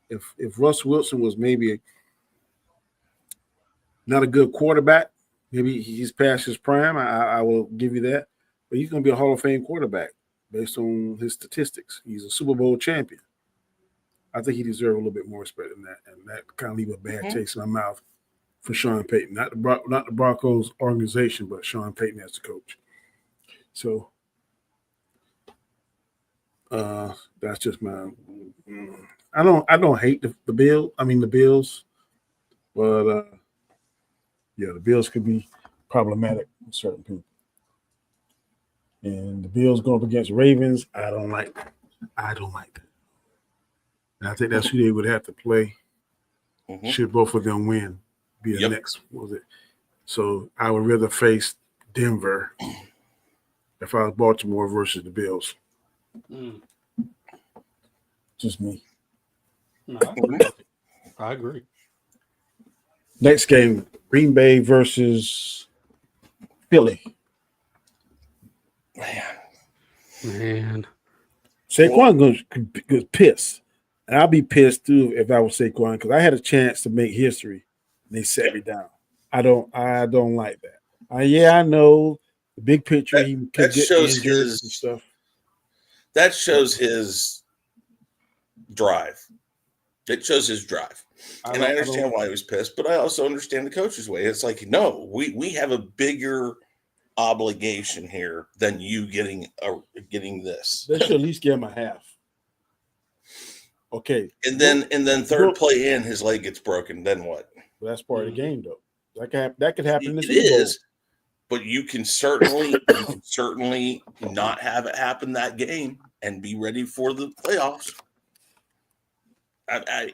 If Russ Wilson was maybe not a good quarterback, maybe he's past his prime, I will give you that. But he's going to be a Hall of Fame quarterback based on his statistics. He's a Super Bowl champion. I think he deserves a little bit more respect than that, and that kind of leave a bad taste in my mouth for Sean Payton, not the Broncos organization, but Sean Payton as the coach. So that's just my. I don't hate the Bills. I mean the Bills, but yeah, the Bills could be problematic with certain people. And the Bills going up against Ravens, I don't like that. And I think that's who they would have to play. Should both of them win, be the next. What was it? So I would rather face Denver if I was Baltimore versus the Bills. Just me. No, I agree. Next game, Green Bay versus Philly. Man. Saquon goes pissed. And I'll be pissed too if I was Saquon because I had a chance to make history and they set me down. I don't like that. I know the big picture. He could get injured and stuff. That shows his drive. It shows his drive. I understand why he was pissed, but I also understand the coach's way. It's like, no, we have a bigger obligation here than you getting this. They should at least give him a half. Okay. And then third play in, his leg gets broken. Then what? Well, that's part of the game, though. That could happen in the It Super Bowl. is, but you can certainly not have it happen that game and be ready for the playoffs. I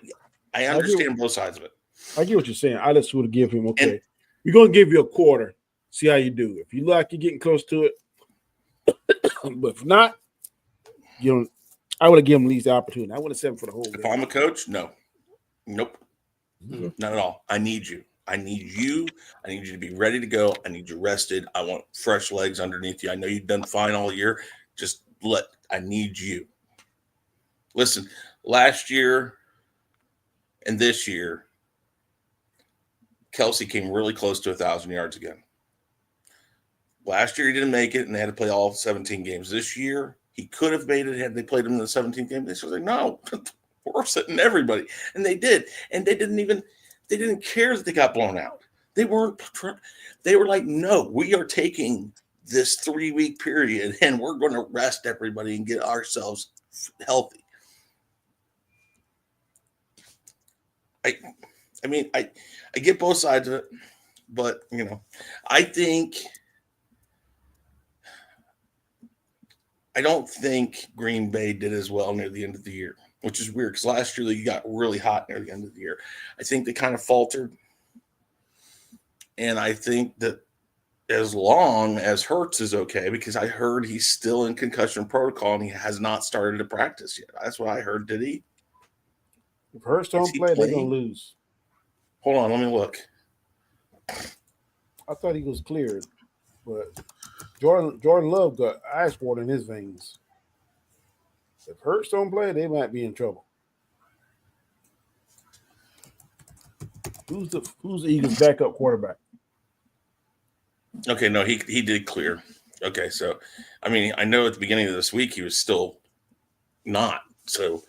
understand both sides of it. I get what you're saying. I just would give him, okay, we're going to give you a quarter. See how you do. If you look like you're getting close to it, but if not, I would have given him at least the opportunity. I would have set him for the whole game. If I'm a coach, nope, not at all. I need you. I need you to be ready to go. I need you rested. I want fresh legs underneath you. I know you've done fine all year. I need you. Listen, last year and this year, Kelsey came really close to 1,000 yards again. Last year he didn't make it, and they had to play all 17 games. This year he could have made it had they played him in the 17th game. They said, no, we're sitting everybody, and they did, and they didn't care that they got blown out. They were like, no, we are taking this 3-week period, and we're going to rest everybody and get ourselves healthy. I mean, I get both sides of it, but I don't think Green Bay did as well near the end of the year, which is weird because last year they got really hot near the end of the year. I think they kind of faltered, and I think that as long as Hurts is okay, because I heard he's still in concussion protocol and he has not started to practice yet. That's what I heard. Did he? If Hurts don't play, they're gonna lose. Hold on, let me look. I thought he was cleared, but Jordan Love got ice water in his veins. If Hurts don't play, they might be in trouble. Who's the Eagles' backup quarterback? Okay, no, he did clear. Okay, so I mean, I know at the beginning of this week he was still not. So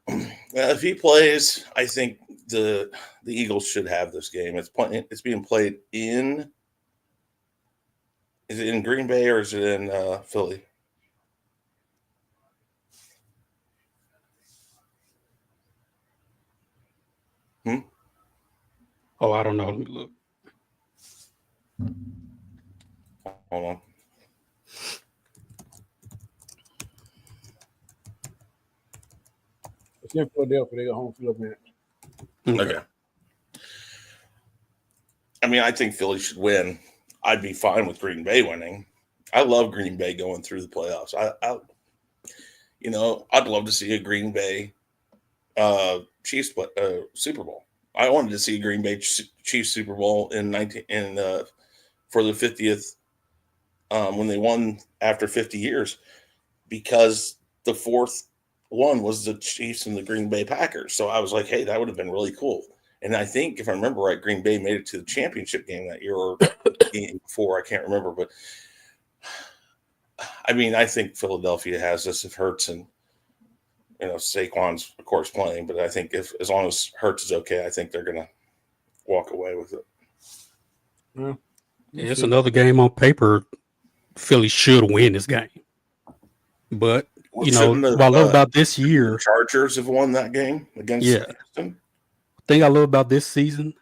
if he plays, I think the Eagles should have this game. It's being played in. Is it in Green Bay or is it in Philly? Oh, I don't know. Let me look. Hold on. It's in Philadelphia. They got home field advantage. Okay. I mean, I think Philly should win. I'd be fine with Green Bay winning. I love Green Bay going through the playoffs. I'd love to see a Green Bay Chiefs Super Bowl. I wanted to see a Green Bay Chiefs Super Bowl for the 50th when they won after 50 years, because the fourth one was the Chiefs and the Green Bay Packers. So I was like, hey, that would have been really cool. And I think, if I remember right, Green Bay made it to the championship game that year or game before. I can't remember. But, I mean, I think Philadelphia has this if Hurts and, Saquon's, of course, playing. But I think as long as Hurts is okay, I think they're going to walk away with it. Yeah, it's another game on paper. Philly should win this game. But, what I love about this year. The Chargers have won that game against Houston. The thing I love about this season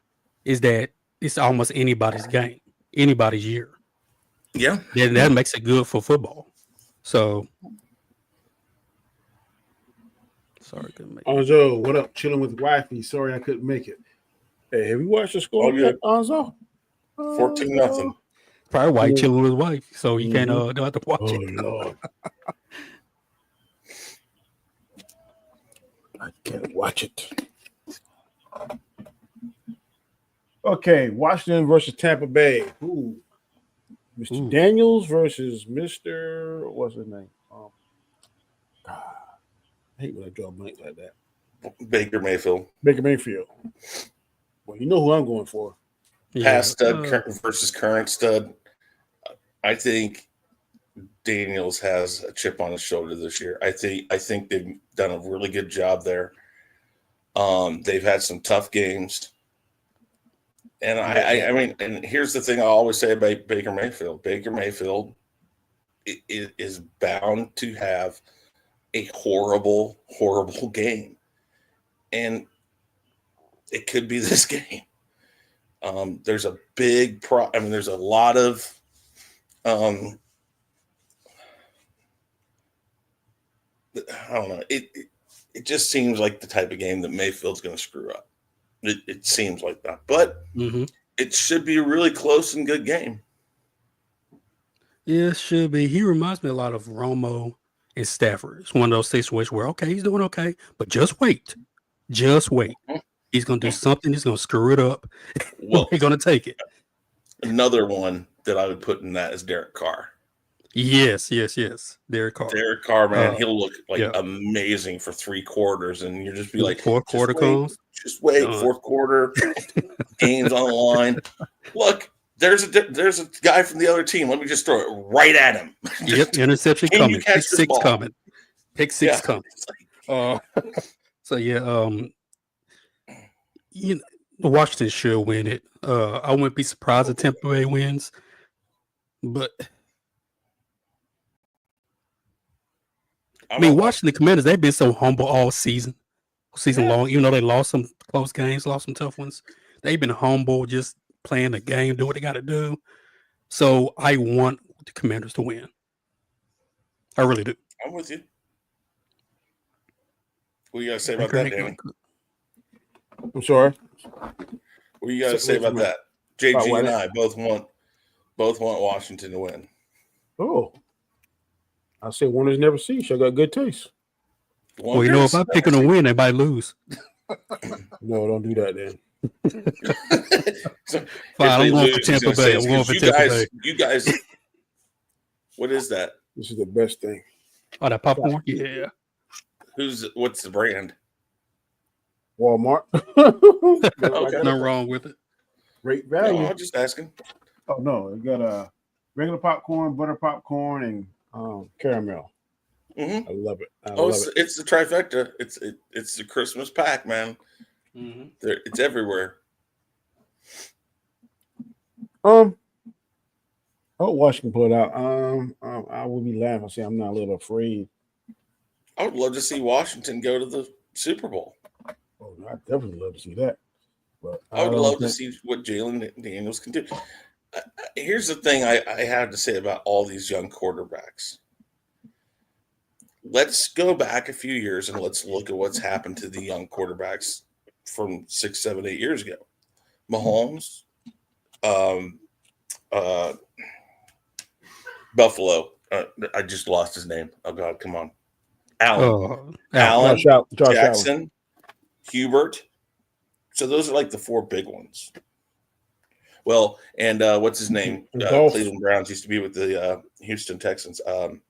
is that it's almost anybody's game, anybody's year. Yeah. And that makes it good for football. So, sorry, couldn't make it. Nzo, what up? Chilling with wifey. Sorry I couldn't make it. Hey, have you watched the score yet, Nzo? 14-0. Probably why chilling with his wife, so he can't don't have to watch it. Lord. I can't watch it. Okay, Washington versus Tampa Bay. Ooh. Mr. Daniels versus Mr. What's his name? I hate when I draw blanks like that. Baker Mayfield. Well, you know who I'm going for. Past stud versus current stud. I think Daniels has a chip on his shoulder this year. I think they've done a really good job there. They've had some tough games. And I mean, and here's the thing I always say about Baker Mayfield. Baker Mayfield is bound to have a horrible, horrible game. And it could be this game. There's a big there's a lot of I don't know. It just seems like the type of game that Mayfield's going to screw up. It seems like that, but it should be a really close and good game. Yeah, it should be. He reminds me a lot of Romo and Stafford. It's one of those situations where, okay, he's doing okay, but just wait. Just wait. He's going to do something. He's going to screw it up. Well, he's going to take it. Another one that I would put in that is Derek Carr. Yes. Derek Carr, man, he'll look like amazing for 3 quarters, and you just be like, fourth quarter comes. Just wait, fourth quarter, game's on the line. Look, there's a guy from the other team. Let me just throw it right at him. Yep, interception coming. Pick 6 coming. Pick 6 coming. Washington should win it. I wouldn't be surprised if Tampa Bay wins, but I mean, watching the Commanders, they've been so humble all season long. Even though they lost some close games, lost some tough ones. They've been humble, just playing the game, do what they got to do. So I want the Commanders to win. I really do. I'm with you. What do you got to say about that, Danny? I'm sorry. What do you got to say about that? JG and I both want Washington to win. Oh, I say winners never cease. I got good taste. Well, you know, if I pick them to win, they might lose. No, don't do that then. Fine, I'm going for Tampa Bay. I'm going for Tampa Bay. You guys, what is that? This is the best thing. Oh, that popcorn? Yeah. What's the brand? Walmart. Okay. Nothing wrong with it. Great value. No, I'm just asking. Oh no, it got a regular popcorn, butter popcorn, and caramel. Mm-hmm. I love it. It's the trifecta. It's the Christmas pack, man. Mm-hmm. It's everywhere. Oh, Washington pull it out. I will be laughing. Say I'm not a little afraid. I would love to see Washington go to the Super Bowl. Oh, I definitely love to see that. But I would love to see what Jalen Daniels can do. Here's the thing I have to say about all these young quarterbacks. Let's go back a few years and let's look at what's happened to the young quarterbacks from 6, 7, 8 years ago. Mahomes, Buffalo. I just lost his name. Oh God, come on. Allen, Jackson, Hubert. So those are like the 4 big ones. Well, and what's his name? Cleveland Browns used to be with the Houston Texans. Talking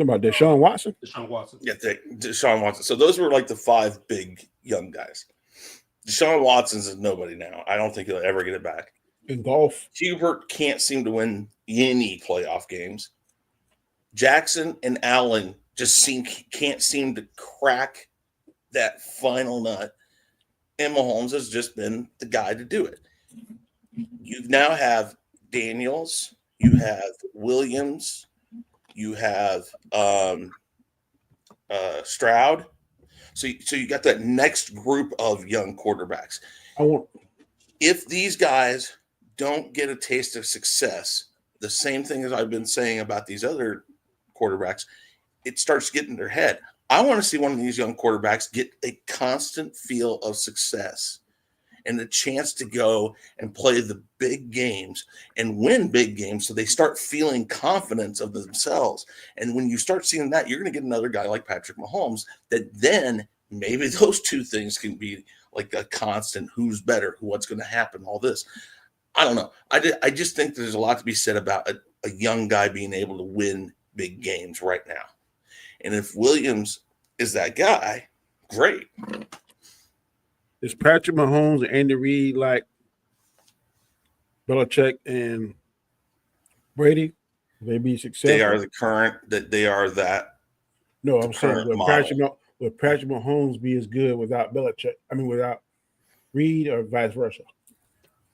about Deshaun Watson? Deshaun Watson. Yeah, Deshaun Watson. So those were like the 5 big young guys. Deshaun Watson's is nobody now. I don't think he'll ever get it back. In golf. Hubert can't seem to win any playoff games. Jackson and Allen just can't seem to crack that final nut. And Mahomes has just been the guy to do it. You now have Daniels, you have Williams, you have Stroud. So you got that next group of young quarterbacks. If these guys don't get a taste of success, the same thing as I've been saying about these other quarterbacks, it starts getting in their head. I want to see one of these young quarterbacks get a constant feel of success and the chance to go and play the big games and win big games so they start feeling confidence of themselves. And when you start seeing that, you're going to get another guy like Patrick Mahomes that then maybe those two things can be like a constant who's better, what's going to happen, all this. I don't know. I just think there's a lot to be said about a young guy being able to win big games right now. And if Williams is that guy, great. Is Patrick Mahomes and Andy Reid like Belichick and Brady? Will they be successful? They are the current that they are that. No, I'm saying would Patrick Mahomes be as good without Belichick? I mean, without Reid or vice versa?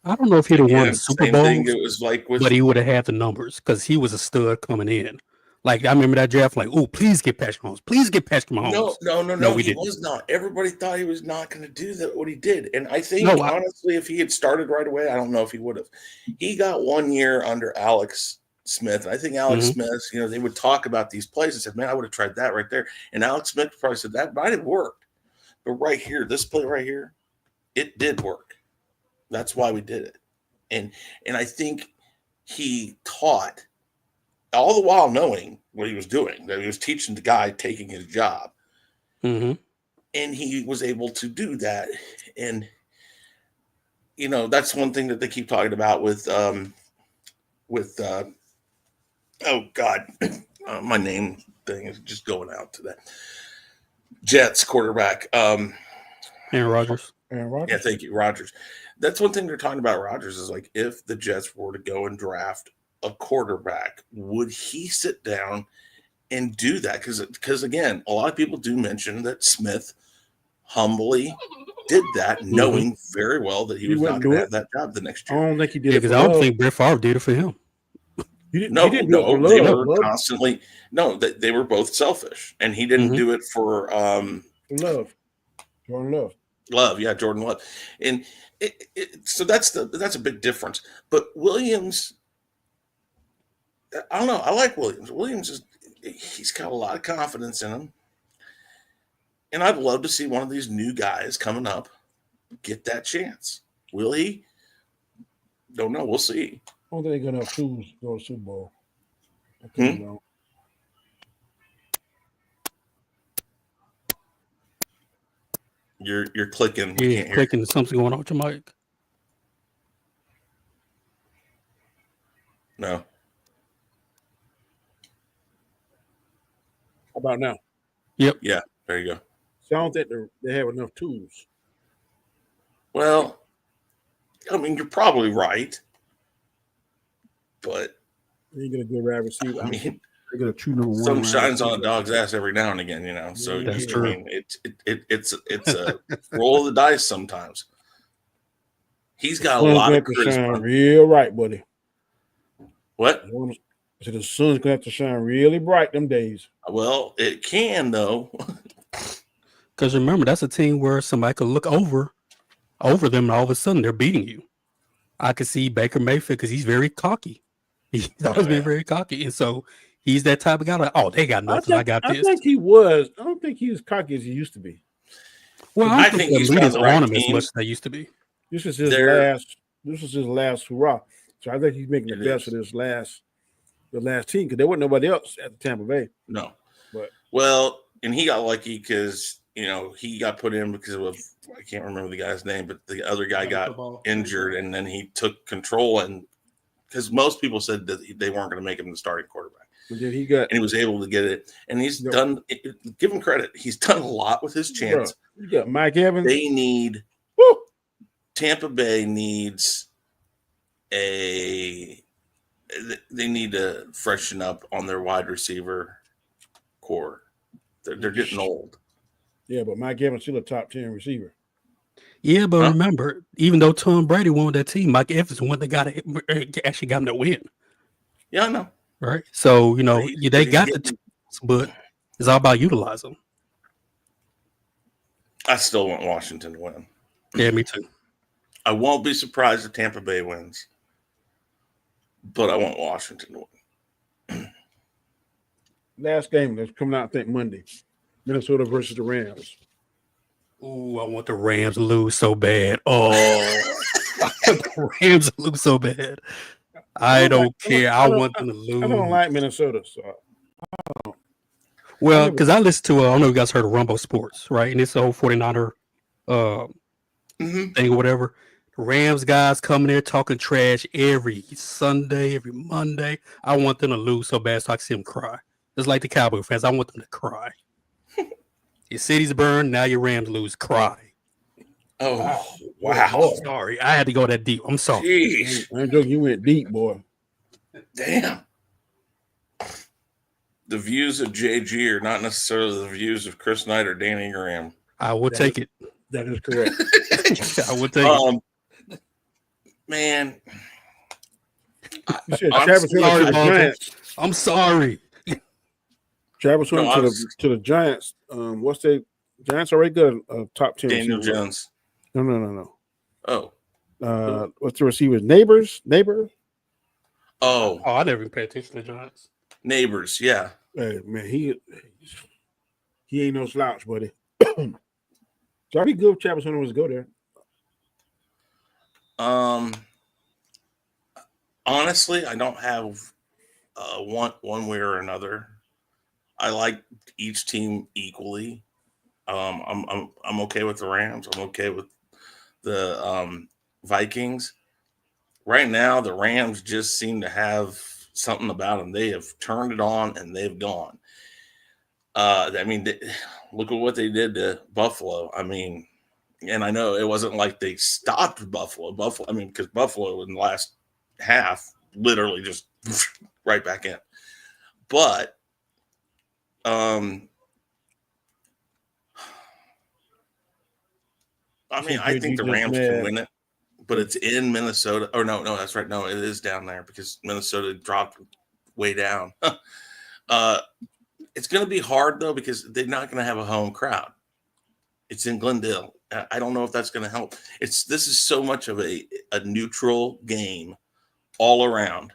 I don't know if he'd have won the Super Bowl, it was like but he would have had the numbers because he was a stud coming in. Like, I remember that draft, like, oh, please get Patrick Mahomes. Please get Patrick Mahomes. No, he was not. Everybody thought he was not going to do that, what he did. And I think, honestly, if he had started right away, I don't know if he would have. He got 1 year under Alex Smith. And I think Alex Smith, they would talk about these plays and said, man, I would have tried that right there. And Alex Smith probably said, that might have worked. But right here, this play right here, it did work. That's why we did it. And I think he taught, all the while knowing what he was doing, that he was teaching the guy taking his job. Mm-hmm. And he was able to do that. And, that's one thing that they keep talking about with oh God, my name thing is just going out to that. Jets quarterback. Aaron Rodgers. Yeah, thank you, Rodgers. That's one thing they're talking about Rodgers is like, if the Jets were to go and draft a quarterback, would he sit down and do that? Because again, a lot of people do mention that Smith humbly did that, knowing very well that he was not going to have that job the next year. I don't think he did it. Because I don't think Brett Favre did it for him. They were both selfish, and he didn't do it for love. Jordan Love. Love, yeah, Jordan Love, and so that's a big difference. But Williams, I don't know. I like Williams. He's got a lot of confidence in him, and I'd love to see one of these new guys coming up get that chance. Will he? Don't know. We'll see. I don't think they're gonna have tools to go to Super Bowl. I think no. You're clicking. We can't clicking. Something going on with your mic. No. How about now? Yep. Yeah. There you go. So I don't think they have enough tools. Well, I mean, you're probably right, but They ain't gonna good wide receiver. I mean, they got a true number one. some shines on a dog's ass every now and again, you know. So That's I true. mean, it's a roll of the dice sometimes. He's got a lot of charisma. Real right, buddy. What? So the sun's gonna have to shine really bright them days. Well, it can though. Because remember, that's a team where somebody could look over them, and all of a sudden they're beating you. I could see Baker Mayfield because he's very cocky. He's always been very cocky, and so he's that type of guy. Like, oh, they got nothing. I got this. I think he was. I don't think he was cocky as he used to be. Well, I think he's leaders got the right on him as team. much as they used to be. This is his last. This is his last hurrah. So I think he's making the best of this last team because there wasn't nobody else at the Tampa Bay. No. But well, and he got lucky because he got put in because of I can't remember the guy's name, but the other guy got injured, and then he took control, and because most people said that they weren't going to make him the starting quarterback. And then he was able to get it, and he's done. Give him credit; he's done a lot with his chance. You got Mike Evans. Tampa Bay needs they need to freshen up on their wide receiver core. They're getting old. Yeah, but Mike Evans still a top 10 receiver. Yeah, but remember, even though Tom Brady won that team, Mike Evans won. They actually got him to win. Yeah, I know. Right. So they got the tools, but it's all about utilizing them. I still want Washington to win. Yeah, me too. I won't be surprised if Tampa Bay wins, but I want Washington to win. Last game that's coming out, I think, Monday. Minnesota versus the Rams. Ooh, I want the Rams to lose so bad. Oh, I want the Rams to lose so bad. I don't care. I want them to lose. I don't like Minnesota, so I don't. Well, because I listen to, I don't know if you guys heard of Rumble Sports, right? And it's the whole 49er thing or whatever. The Rams guys coming there talking trash every Sunday, every Monday. I want them to lose so bad so I can see them cry. Just like the Cowboy fans, I want them to cry. Your city's burned, now your Rams lose. Cry. Oh, wow. Sorry, I had to go that deep. I'm sorry. Jeez. I'm joking, you went deep, boy. Damn. The views of JG are not necessarily the views of Chris Knight or Danny Graham. I will take it. That is correct. I will take it. Man. You said Travis went to the Giants. I'm sorry. Travis went to the Giants. What's the Giants already got a top 10 Daniel receiver. Jones. No. Oh. What's the receivers? Neighbors? Oh, I never even paid attention to the Giants. Neighbors, yeah. Hey, man, he ain't no slouch, buddy. So I'd be good if Travis Hunter was to go there. Honestly, I don't have one way or another. I like each team equally. I'm okay with the Rams. I'm okay with the Vikings. Right now, the Rams just seem to have something about them. They have turned it on and they've gone. Look at what they did to Buffalo. I mean, and I know it wasn't like they stopped Buffalo. Because Buffalo in the last half literally just right back in. But I think the Rams can win it, but it's in Minnesota. Or no, that's right. No, it is down there because Minnesota dropped way down. It's going to be hard though because they're not going to have a home crowd. It's in Glendale, I don't know if that's going to help. This is so much of a neutral game all around.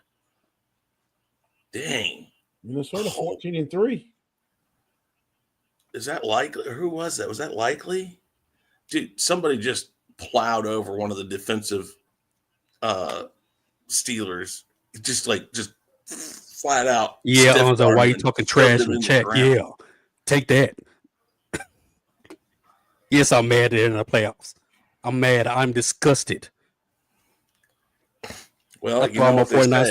Dang. Minnesota 14-3. Is that likely? Who was that? Was that likely? Dude, somebody just plowed over one of the defensive Steelers. Just flat out. Yeah, Onzo, why you talking trash in the chat? Yeah, take that. Yes, I'm mad they're in the playoffs. I'm mad. I'm disgusted. Well, like you know what they say, I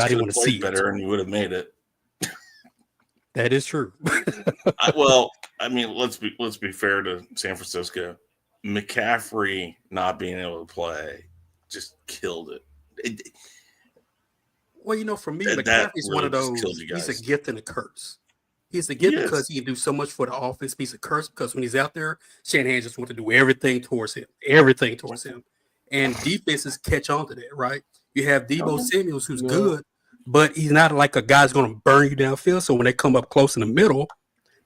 didn't want to see better, it. and you would have made it. That is true. Let's be fair to San Francisco. McCaffrey not being able to play just killed it. Well, for me, McCaffrey's really one of those. He's a gift and a curse. He's a gift because he can do so much for the offense. He's a curse because when he's out there, Shanahan just wants to do everything towards him. And defenses catch on to that, right? You have Deebo Samuels, who's good, but he's not like a guy's going to burn you downfield. So when they come up close in the middle,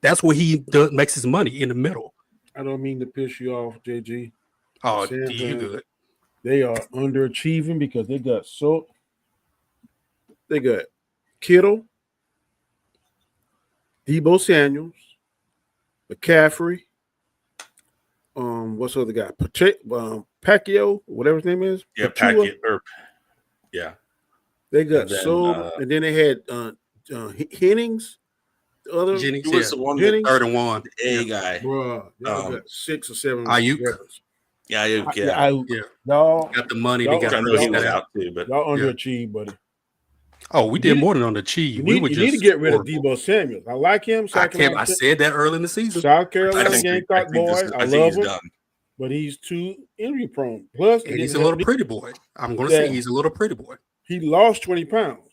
that's where he makes his money, in the middle. I don't mean to piss you off, JG. Oh, you good. They are underachieving because they got Kittle, Deebo Samuels, McCaffrey, what's the other guy? Pacquiao, whatever his name is. Yeah, Pacquiao. Yeah. They got and then they had Hennings. The other Jennings, was the one Jennings, third and one. A guy. Bro, y'all got 6 or 7. Ayuk. Yeah, Ayuk. Yeah. Y'all got the money. I know he was out too, but y'all underachieved, buddy. Oh, we did more than underachieve. You need to get rid of Deebo Samuels. I like him. I said that early in the season. South Carolina Gamecock boy. I love him. Done. But he's too injury prone. Plus, he's a little pretty boy. I'm going to say he's a little pretty boy. He lost 20 pounds.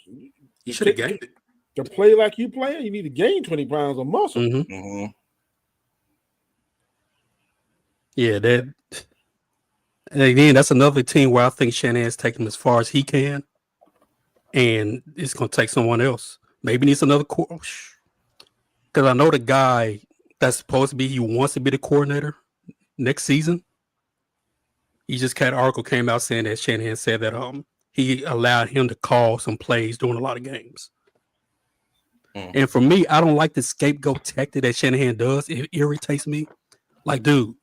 He should have gained it. To play like you play, you need to gain 20 pounds of muscle. Mm-hmm. Mm-hmm. Yeah, that. And again, that's another team where I think Shanahan's taking him as far as he can, and it's going to take someone else. Maybe needs another coach, because I know the guy that's supposed to be. He wants to be the coordinator next season. He just had an article came out saying that Shanahan said that he allowed him to call some plays during a lot of games. And for me, I don't like the scapegoat tactic that Shanahan does. It irritates me. Like, dude,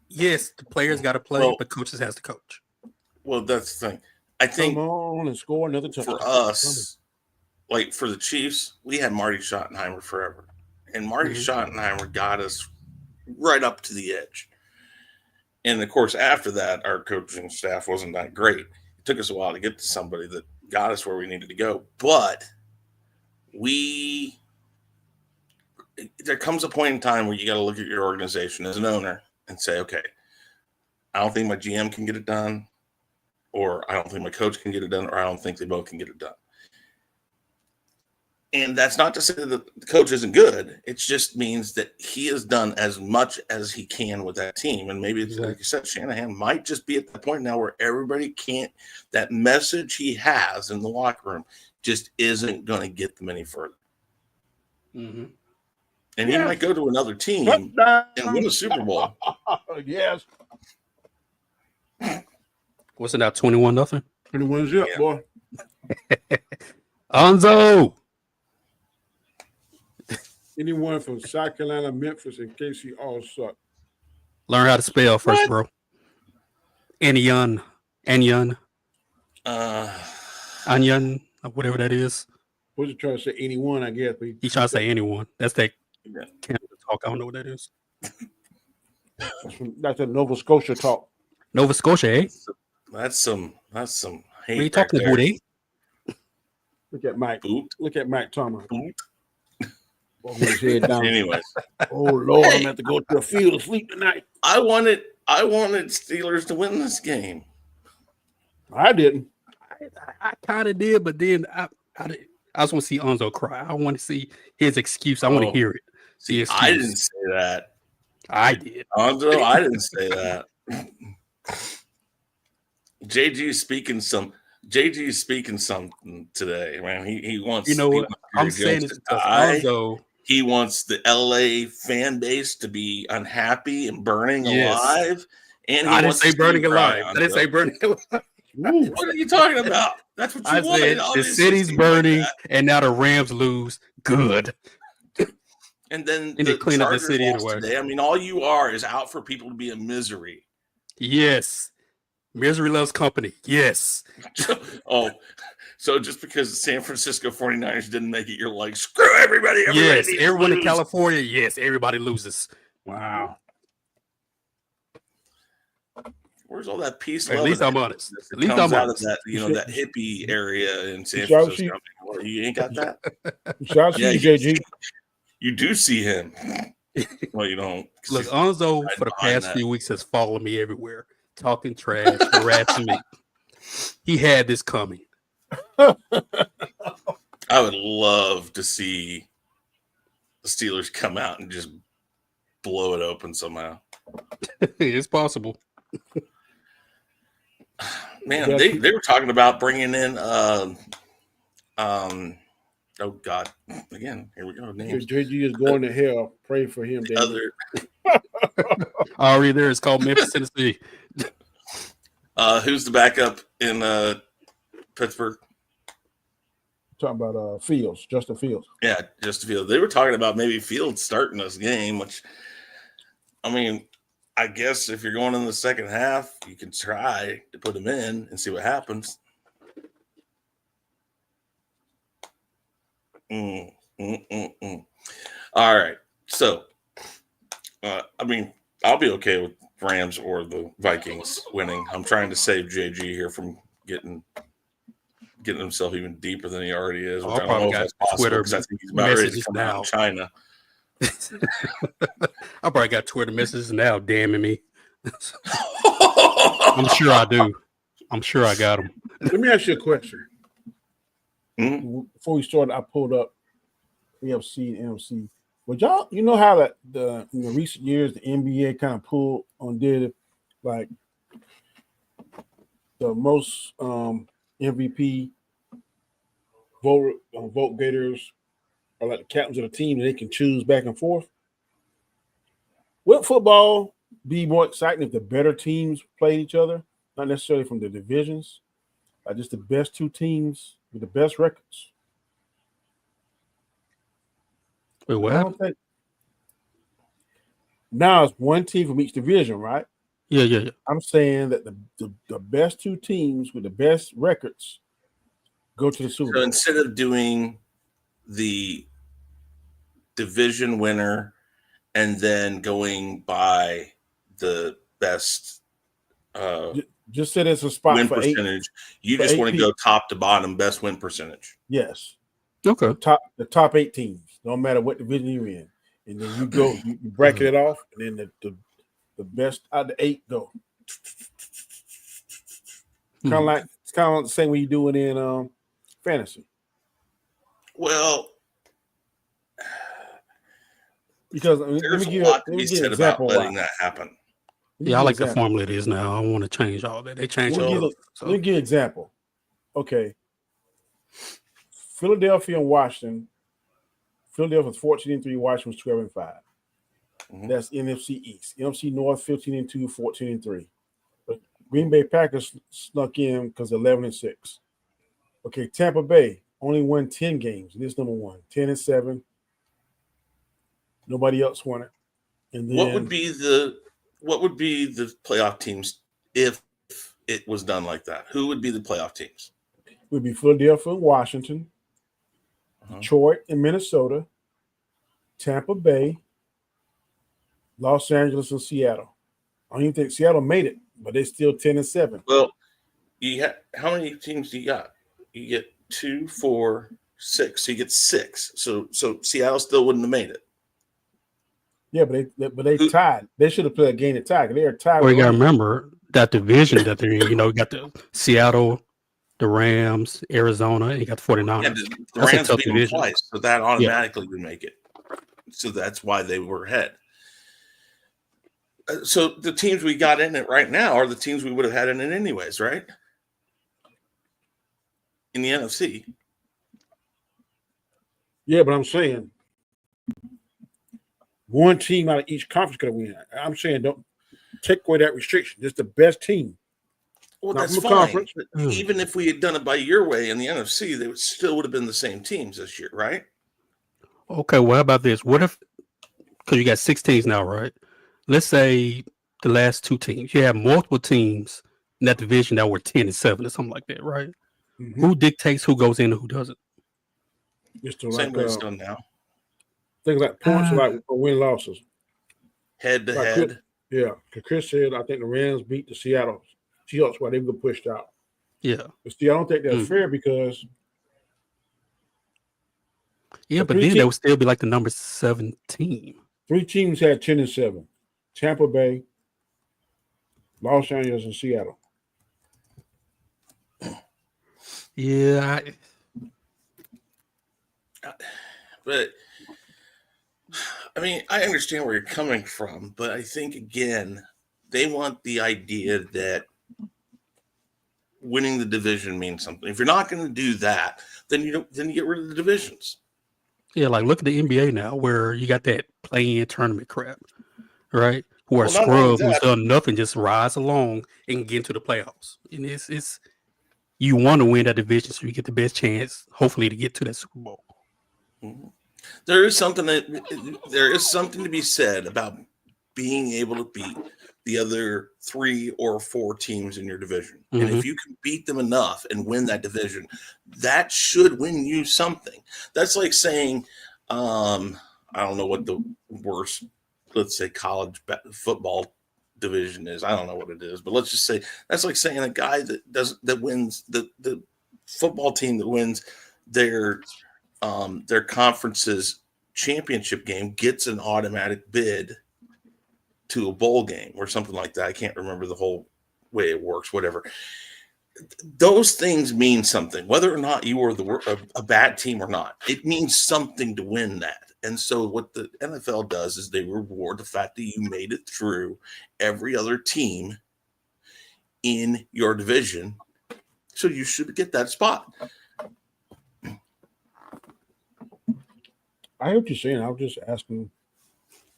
yes, the players got to play, but coaches has to coach. Well, that's the thing. I think come on and score another touchdown. For us, like for the Chiefs, we had Marty Schottenheimer forever. And Marty Schottenheimer got us right up to the edge. And, of course, after that, our coaching staff wasn't that great. It took us a while to get to somebody that got us where we needed to go. But there comes a point in time where you got to look at your organization as an owner and say, okay, I don't think my GM can get it done, or I don't think my coach can get it done, or I don't think they both can get it done. And that's not to say that the coach isn't good. It just means that he has done as much as he can with that team. And maybe, like you said, Shanahan might just be at the point now where everybody can't – that message he has in the locker room just isn't going to get them any further. Mm-hmm. And he might go to another team and win a Super Bowl. Yes. What's it now, 21-0? 21-0, boy. Onzo! Anyone from South Carolina, Memphis, and KC all suck. Learn how to spell first, bro. Anion, whatever that is. What's he trying to say? Anyone, I guess. He's trying to say anyone. That's that Canada talk. I don't know what that is. That's a Nova Scotia talk. Nova Scotia, eh? That's some hate. What are you talking about, eh? Look at Mike. Boot. Look at Mike Thomas. Boot. His head down. Anyways. Oh Lord, I'm gonna have to go to the field to sleep tonight. I wanted Steelers to win this game. I didn't. I kind of did, but then I just want to see Onzo cry. I want to see his excuse. I want to hear it. See, I didn't say that. I did. Onzo, I didn't say that. JG is speaking something today, man. He wants. You know what? I'm saying this because Onzo. He wants the LA fan base to be unhappy and burning alive. And he I didn't wants say to burning see alive. Brian, I didn't say burning alive. Ooh. What are you talking about? That's what you I wanted. said the Obviously, city's seems like burning, that. and now the Rams lose. Good. And then And they the clean up the Chargers city lost anyway. today. I mean, all you are is out for people to be in misery. Yes. Misery loves company. Yes. Oh, so just because the San Francisco 49ers didn't make it, you're like, screw everybody. Yes. Needs to Everyone in lose. California. Yes. Everybody loses. Wow. Where's all that peace? At love, least and I'm honest. happiness that At least comes I'm out of honest. that, that hippie area in San shall Francisco. Well, you ain't got that. Shout out to you, JG. You do see him. Well, you don't. Look, Nzo for the past few weeks has followed me everywhere, talking trash, harassing me. He had this coming. I would love to see the Steelers come out and just blow it open somehow. It's possible. Man, they were talking about bringing in oh God, again, here we go. Names. JG is going to hell. Pray for him, David. Already there. It's called Memphis, Tennessee. Who's the backup in Pittsburgh? Talking about Fields, Justin Fields. Yeah, Justin Fields. They were talking about maybe Fields starting this game, which, I mean, I guess if you're going in the second half, you can try to put him in and see what happens. All right. So, I mean, I'll be okay with Rams or the Vikings winning. I'm trying to save JG here from getting himself even deeper than he already is. Which I don't know if that's possible because I think he's about ready to come out in China. I probably got Twitter messages now damning me. I'm sure I do. I'm sure I got them. Let me ask you a question. Mm-hmm. Before we started, I pulled up AFC and NFC. But y'all, you know how that in the recent years the NBA kind of pulled on did like the most MVP vote getters are like the captains of the team that they can choose back and forth. Will football be more exciting if the better teams played each other? Not necessarily from the divisions, like just the best two teams with the best records. Wait, what? Now it's one team from each division, right? Yeah. I'm saying that the best two teams with the best records go to the Super Bowl. So instead of doing the division winner and then going by the best just say there's a spot win for percentage, you for just 8 want to go top to bottom, best win percentage. Yes. Okay. The top 8 teams, no matter what division you're in. And then you go, you bracket it off, and then the best out of the 8 go. Kind of like the same way you do it in fantasy. Well, because there's a lot to be said about letting that happen. Yeah, I like the formula it is now. I want to change all that. They changed all that. Let me give you an example. Okay. Philadelphia and Washington. Philadelphia was 14-3, Washington was 12-5. Mm-hmm. That's NFC East. NFC North 15-2, 14-3. But Green Bay Packers snuck in because 11-6. Okay, Tampa Bay only won 10 games. This number 1, 10-7. Nobody else won it. And then what would be the playoff teams if it was done like that? Who would be the playoff teams? It would be Philadelphia and Washington, Detroit and Minnesota, Tampa Bay, Los Angeles and Seattle. I don't even think Seattle made it, but they're still 10-7. Well, how many teams do you got? You get 2, 4, 6. So you get 6. So Seattle still wouldn't have made it. Yeah, but they tied. They should have played a game of tie. They are tied. Well, you got to remember that division that they're in. You know, you got the Seattle, the Rams, Arizona, and you got the 49ers. Yeah, the Rams beat them twice, so that automatically would make it. So that's why they were ahead. So the teams we got in it right now are the teams we would have had in it anyways, right? In the NFC. Yeah, but I'm saying one team out of each conference could win. I'm saying don't take away that restriction. Just the best team. Well, Not that's from a fine. conference. But even if we had done it by your way in the NFC, they still would have been the same teams this year, right? Okay, well, how about this? What if, because you got 6 teams now, right? Let's say the last 2 teams, you have multiple teams in that division that were 10-7 or something like that, right? Mm-hmm. Who dictates who goes in and who doesn't? Just Same way it's done now. Things like points, like win losses. Head to Like head. Yeah, because Chris said I think the Rams beat the Seattle Seahawks while they were pushed out. Yeah. But see, I don't think that's fair because but then that would still be like the number 7 team. 3 teams had 10-7. Tampa Bay, Los Angeles, and Seattle. Yeah. But I mean, I understand where you're coming from, but I think again, they want the idea that winning the division means something. If you're not going to do that, then you get rid of the divisions. Yeah, like look at the NBA now, where you got that play-in tournament crap, right? Where scrub who's done nothing, just rise along and get into the playoffs. And it's you want to win that division so you get the best chance, hopefully, to get to that Super Bowl. Mm-hmm. There is something to be said about being able to beat the other 3 or 4 teams in your division. Mm-hmm. And if you can beat them enough and win that division, that should win you something. That's like saying, I don't know what the worst, let's say, college football division is. I don't know what it is, but let's just say that's like saying a guy that wins the football team that wins their conference's championship game gets an automatic bid to a bowl game or something like that. I can't remember the whole way it works, whatever. Those things mean something, whether or not you are a bad team or not. It means something to win that. And so what the NFL does is they reward the fact that you made it through every other team in your division. So you should get that spot. I hear what you're saying. I was just asking.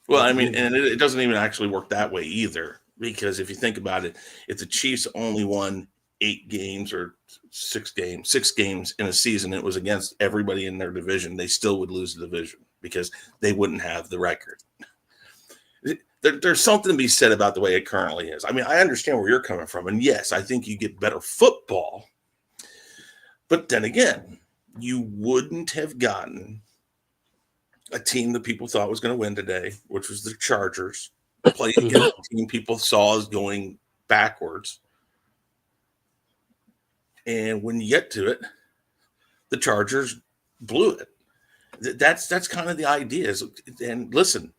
Well, I mean, and it doesn't even actually work that way either, because if you think about it, if the Chiefs only won 8 games or 6 games in a season, it was against everybody in their division, they still would lose the division because they wouldn't have the record. There's something to be said about the way it currently is. I mean, I understand where you're coming from. And yes, I think you get better football. But then again, you wouldn't have gotten a team that people thought was going to win today, which was the Chargers, play against a team people saw as going backwards. And when you get to it, the Chargers blew it. That's kind of the idea. And listen,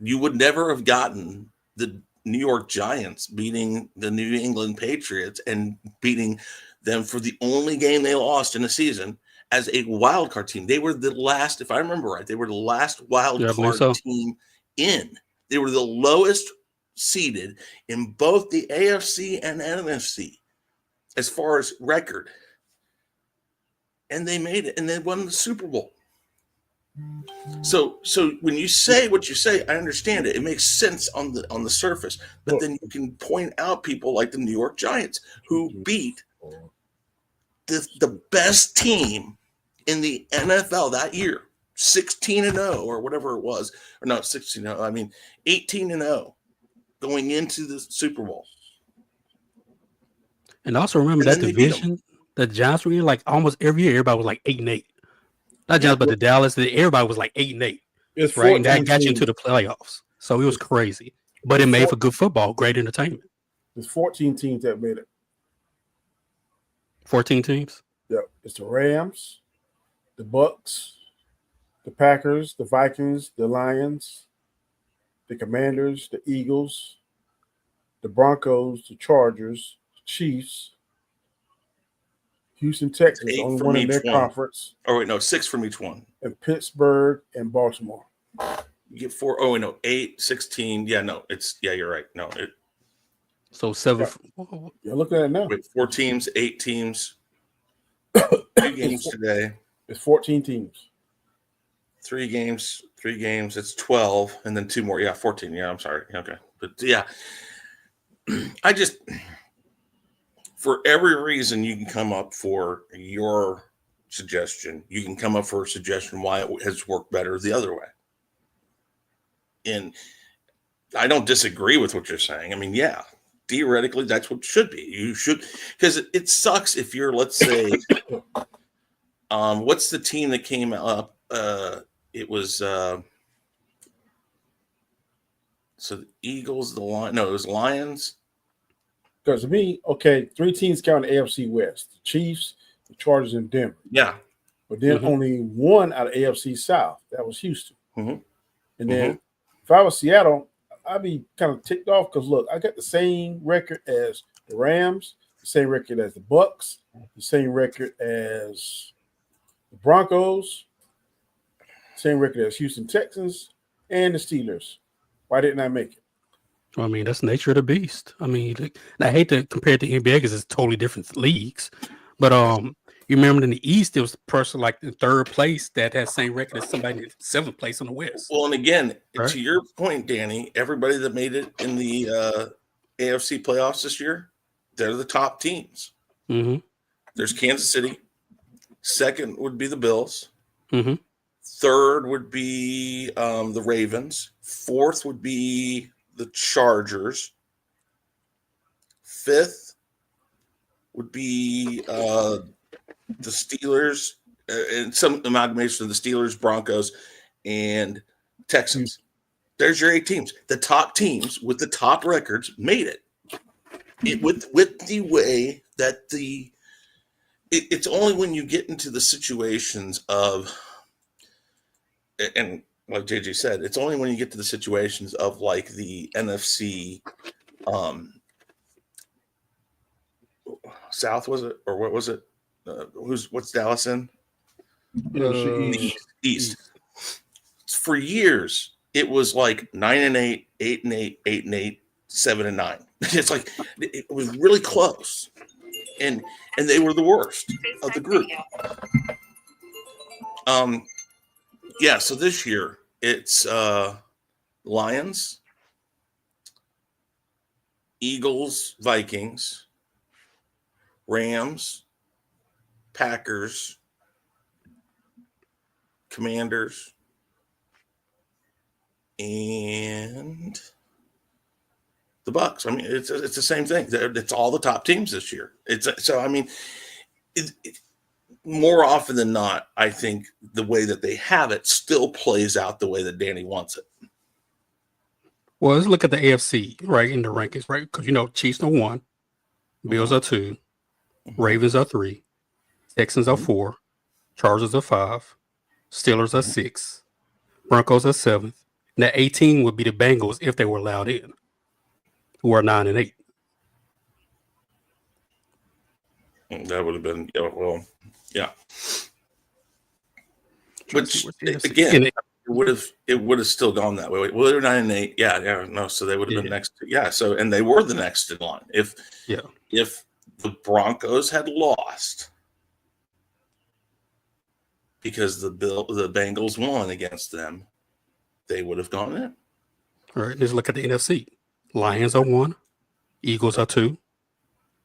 you would never have gotten the New York Giants beating the New England Patriots and beating them for the only game they lost in a season as a wild card team. They were the last, if I remember right, they were the last wild card team in. They were the lowest seeded in both the AFC and NFC as far as record. And they made it, and they won the Super Bowl. So when you say what you say, I understand it. It makes sense on the surface. But then you can point out people like the New York Giants who beat the best team in the NFL that year, 16-0 or whatever it was. Or no, 16-0. I mean, 18-0 going into the Super Bowl. And also remember that division, the Giants were in, like almost every year, everybody was like 8-8. Not just but the Dallas, everybody was like 8-8. Right? And that got you into the playoffs. So it was crazy. But it made for good football, great entertainment. There's 14 teams that made it. 14 teams? Yeah. It's the Rams, the Bucks, the Packers, the Vikings, the Lions, the Commanders, the Eagles, the Broncos, the Chargers, the Chiefs, Houston Texans, only one in their conference. Oh, wait, no, 6 from each one. And Pittsburgh and Baltimore. You get 4. Oh, wait, no, 8, 16. Yeah, no, you're right. No, so 7. You're looking at it now. Wait, 4 teams, 8 teams, 2 games today. It's 14 teams. 3 games. It's 12, and then 2 more. Yeah, 14. Yeah, I'm sorry. Okay, but yeah, I just for every reason you can come up for your suggestion, you can come up for a suggestion why it has worked better the other way. And I don't disagree with what you're saying. I mean, yeah, theoretically, that's what it should be. You should, because it sucks if you're, let's say, what's the team that came up? It was so the Eagles, it was Lions. Because to me, okay, 3 teams count the AFC West: the Chiefs, the Chargers, and Denver. Yeah. But then only one out of AFC South. That was Houston. Mm-hmm. And then if I was Seattle, I'd be kind of ticked off because look, I got the same record as the Rams, the same record as the Bucks, the same record as the Broncos, same record as Houston Texans, and the Steelers. Why didn't I make it? I mean, that's the nature of the beast. I mean, I hate to compare it to NBA because it's totally different leagues. But you remember in the East, there was a person like in 3rd place that had the same record as somebody in 7th place in the West. Well, and again, right? To your point, Danny, everybody that made it in the AFC playoffs this year, they're the top teams. Mm-hmm. There's Kansas City. 2nd would be the Bills. Mm-hmm. 3rd would be the Ravens. 4th would be the Chargers. 5th would be the Steelers, and some amalgamation of the Steelers, Broncos, and Texans. There's your 8 teams. The top teams with the top records made it. With the way that it's only when you get into the situations of, and like JJ said, it's only when you get to the situations of like the NFC South, was it, or what was it? What's Dallas in? East. For years, it was like 9-8, 8-8, 8-8, 7-9. It's like it was really close, and they were the worst of the group. Yeah. So this year it's Lions, Eagles, Vikings, Rams, Packers, Commanders, and the Bucks. I mean, it's the same thing. It's all the top teams this year. I mean, more often than not, I think the way that they have it still plays out the way that Danny wants it. Well, let's look at the AFC, right, in the rankings, right? Because, Chiefs are 1, Bills are 2, Ravens are 3, Texans are 4, Chargers are 5, Steelers are 6, Broncos are 7th. And that 18 would be the Bengals if they were allowed in, who are 9-8. That would have been, yeah. Which again, it would have still gone that way. Well, they're 9-8. Yeah, no. So they would have been next. Yeah. So, and they were the next in line. If the Broncos had lost because the Bengals won against them, they would have gone in. All right. Let's look at the NFC. Lions are 1, Eagles are 2,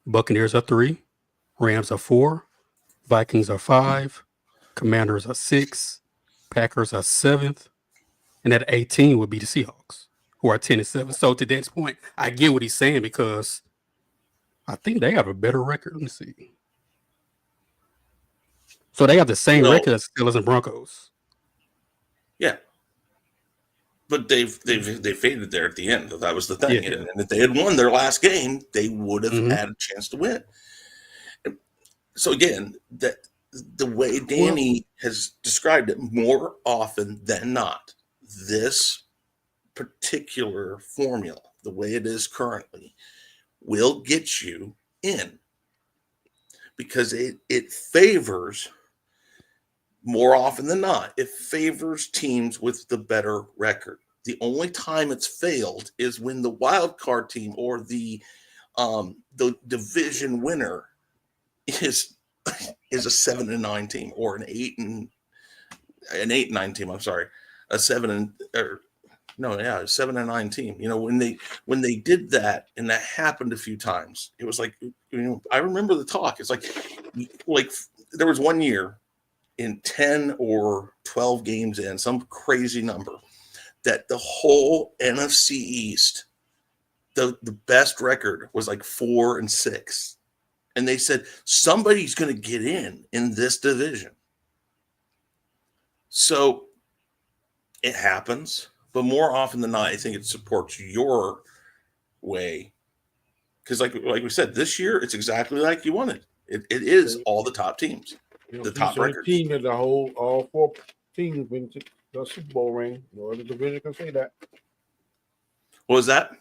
Buccaneers are 3, Rams are 4, Vikings are 5, Commanders are 6, Packers are 7th, and that 18 would be the Seahawks, who are 10-7. So to Dan's point, I get what he's saying because I think they have a better record. Let me see. So they have the same record as Steelers and Broncos. Yeah. But they faded there at the end. That was the thing. Yeah. And if they had won their last game, they would have had a chance to win. So again, the way Danny has described it, more often than not, this particular formula, the way it is currently, will get you in because it favors, more often than not, it favors teams with the better record. The only time it's failed is when the wild card team or the division winner is a 7-9 team or an 8 an 8-9 team. I'm sorry, a 7-9 team. You know, when they did that, and that happened a few times, it was like, you know, I remember the talk. It's like there was one year in 10 or 12 games in, some crazy number, that the whole NFC East, the best record was like 4-6. And they said, somebody's going to get in this division. So it happens, but more often than not, I think it supports your way. Because like we said, this year, it's exactly like you wanted. It is all the top teams, the top records. Team as a whole, all 4 teams win the Super Bowl ring. No other division can say that. What was that?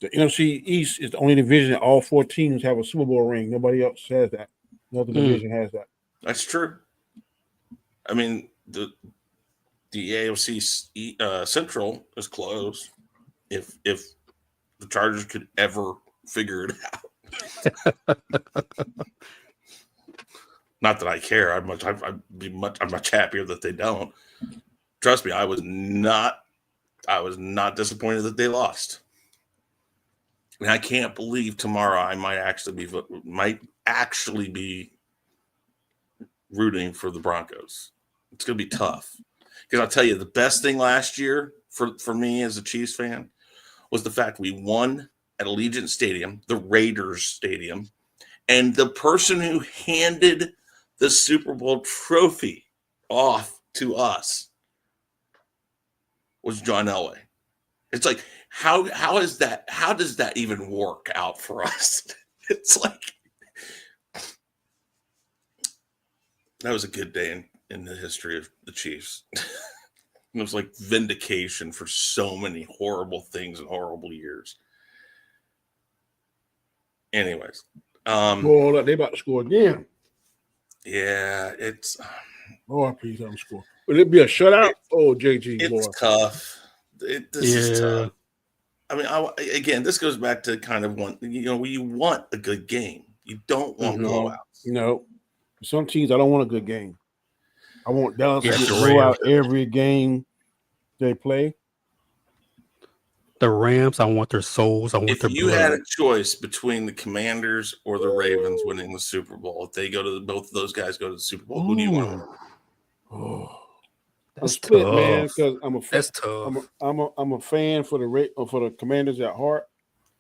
The NFC East is the only division that all 4 teams have a Super Bowl ring. Nobody else has that. No other division has that. That's true. I mean, the AFC Central is close. If the Chargers could ever figure it out. Not that I care. I'm much happier that they don't. Trust me, I was not disappointed that they lost. And I can't believe tomorrow I might actually be rooting for the Broncos. It's going to be tough. Because I'll tell you, the best thing last year for me as a Chiefs fan was the fact we won at Allegiant Stadium, the Raiders Stadium, and the person who handed the Super Bowl trophy off to us was John Elway. It's like, how is that? How does that even work out for us? It's like, that was a good day in the history of the Chiefs. It was like vindication for so many horrible things and horrible years. Anyways. Well, they about to score again. Yeah, it's... Lord, please let them score. Will it be a shutout? JG, it's Lord. Tough. This is tough. I mean, again, this goes back to kind of you want a good game. You don't want blowouts. No. Some teams, I don't want a good game. I want Dallas to get blow out every game they play. The Rams, I want their souls. I want their blood. If you had a choice between the Commanders or the Ravens winning the Super Bowl, if they go to both of those guys go to the Super Bowl, who do you want? That's split, tough, man. Because I'm a fan. That's tough. I'm a fan for the Commanders at heart,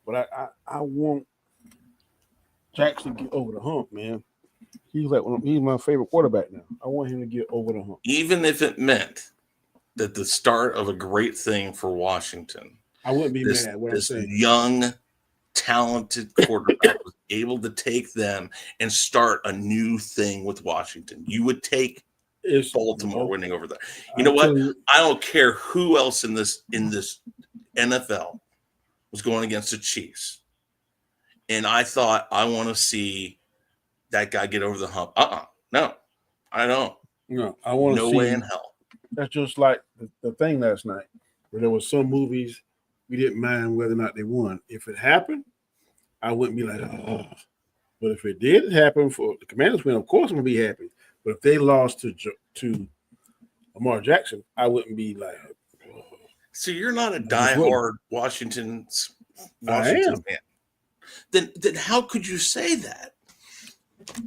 but I want Jackson to get over the hump, man. He's my favorite quarterback now. I want him to get over the hump. Even if it meant that the start of a great thing for Washington, I wouldn't be mad at what I'm saying. This young, talented quarterback was able to take them and start a new thing with Washington. You would take Baltimore winning over there. You know what? I don't care who else in this NFL was going against the Chiefs. And I thought, I want to see that guy get over the hump. No, I don't. No, I want to see. No way in hell. That's just like the thing last night, where there was some movies we didn't mind whether or not they won. If it happened, I wouldn't be like, oh. But if it did happen for the Commanders win, of course I'm gonna be happy. But if they lost to Lamar Jackson, I wouldn't be like. Oh. So you're not a diehard Washington fan. Then how could you say that?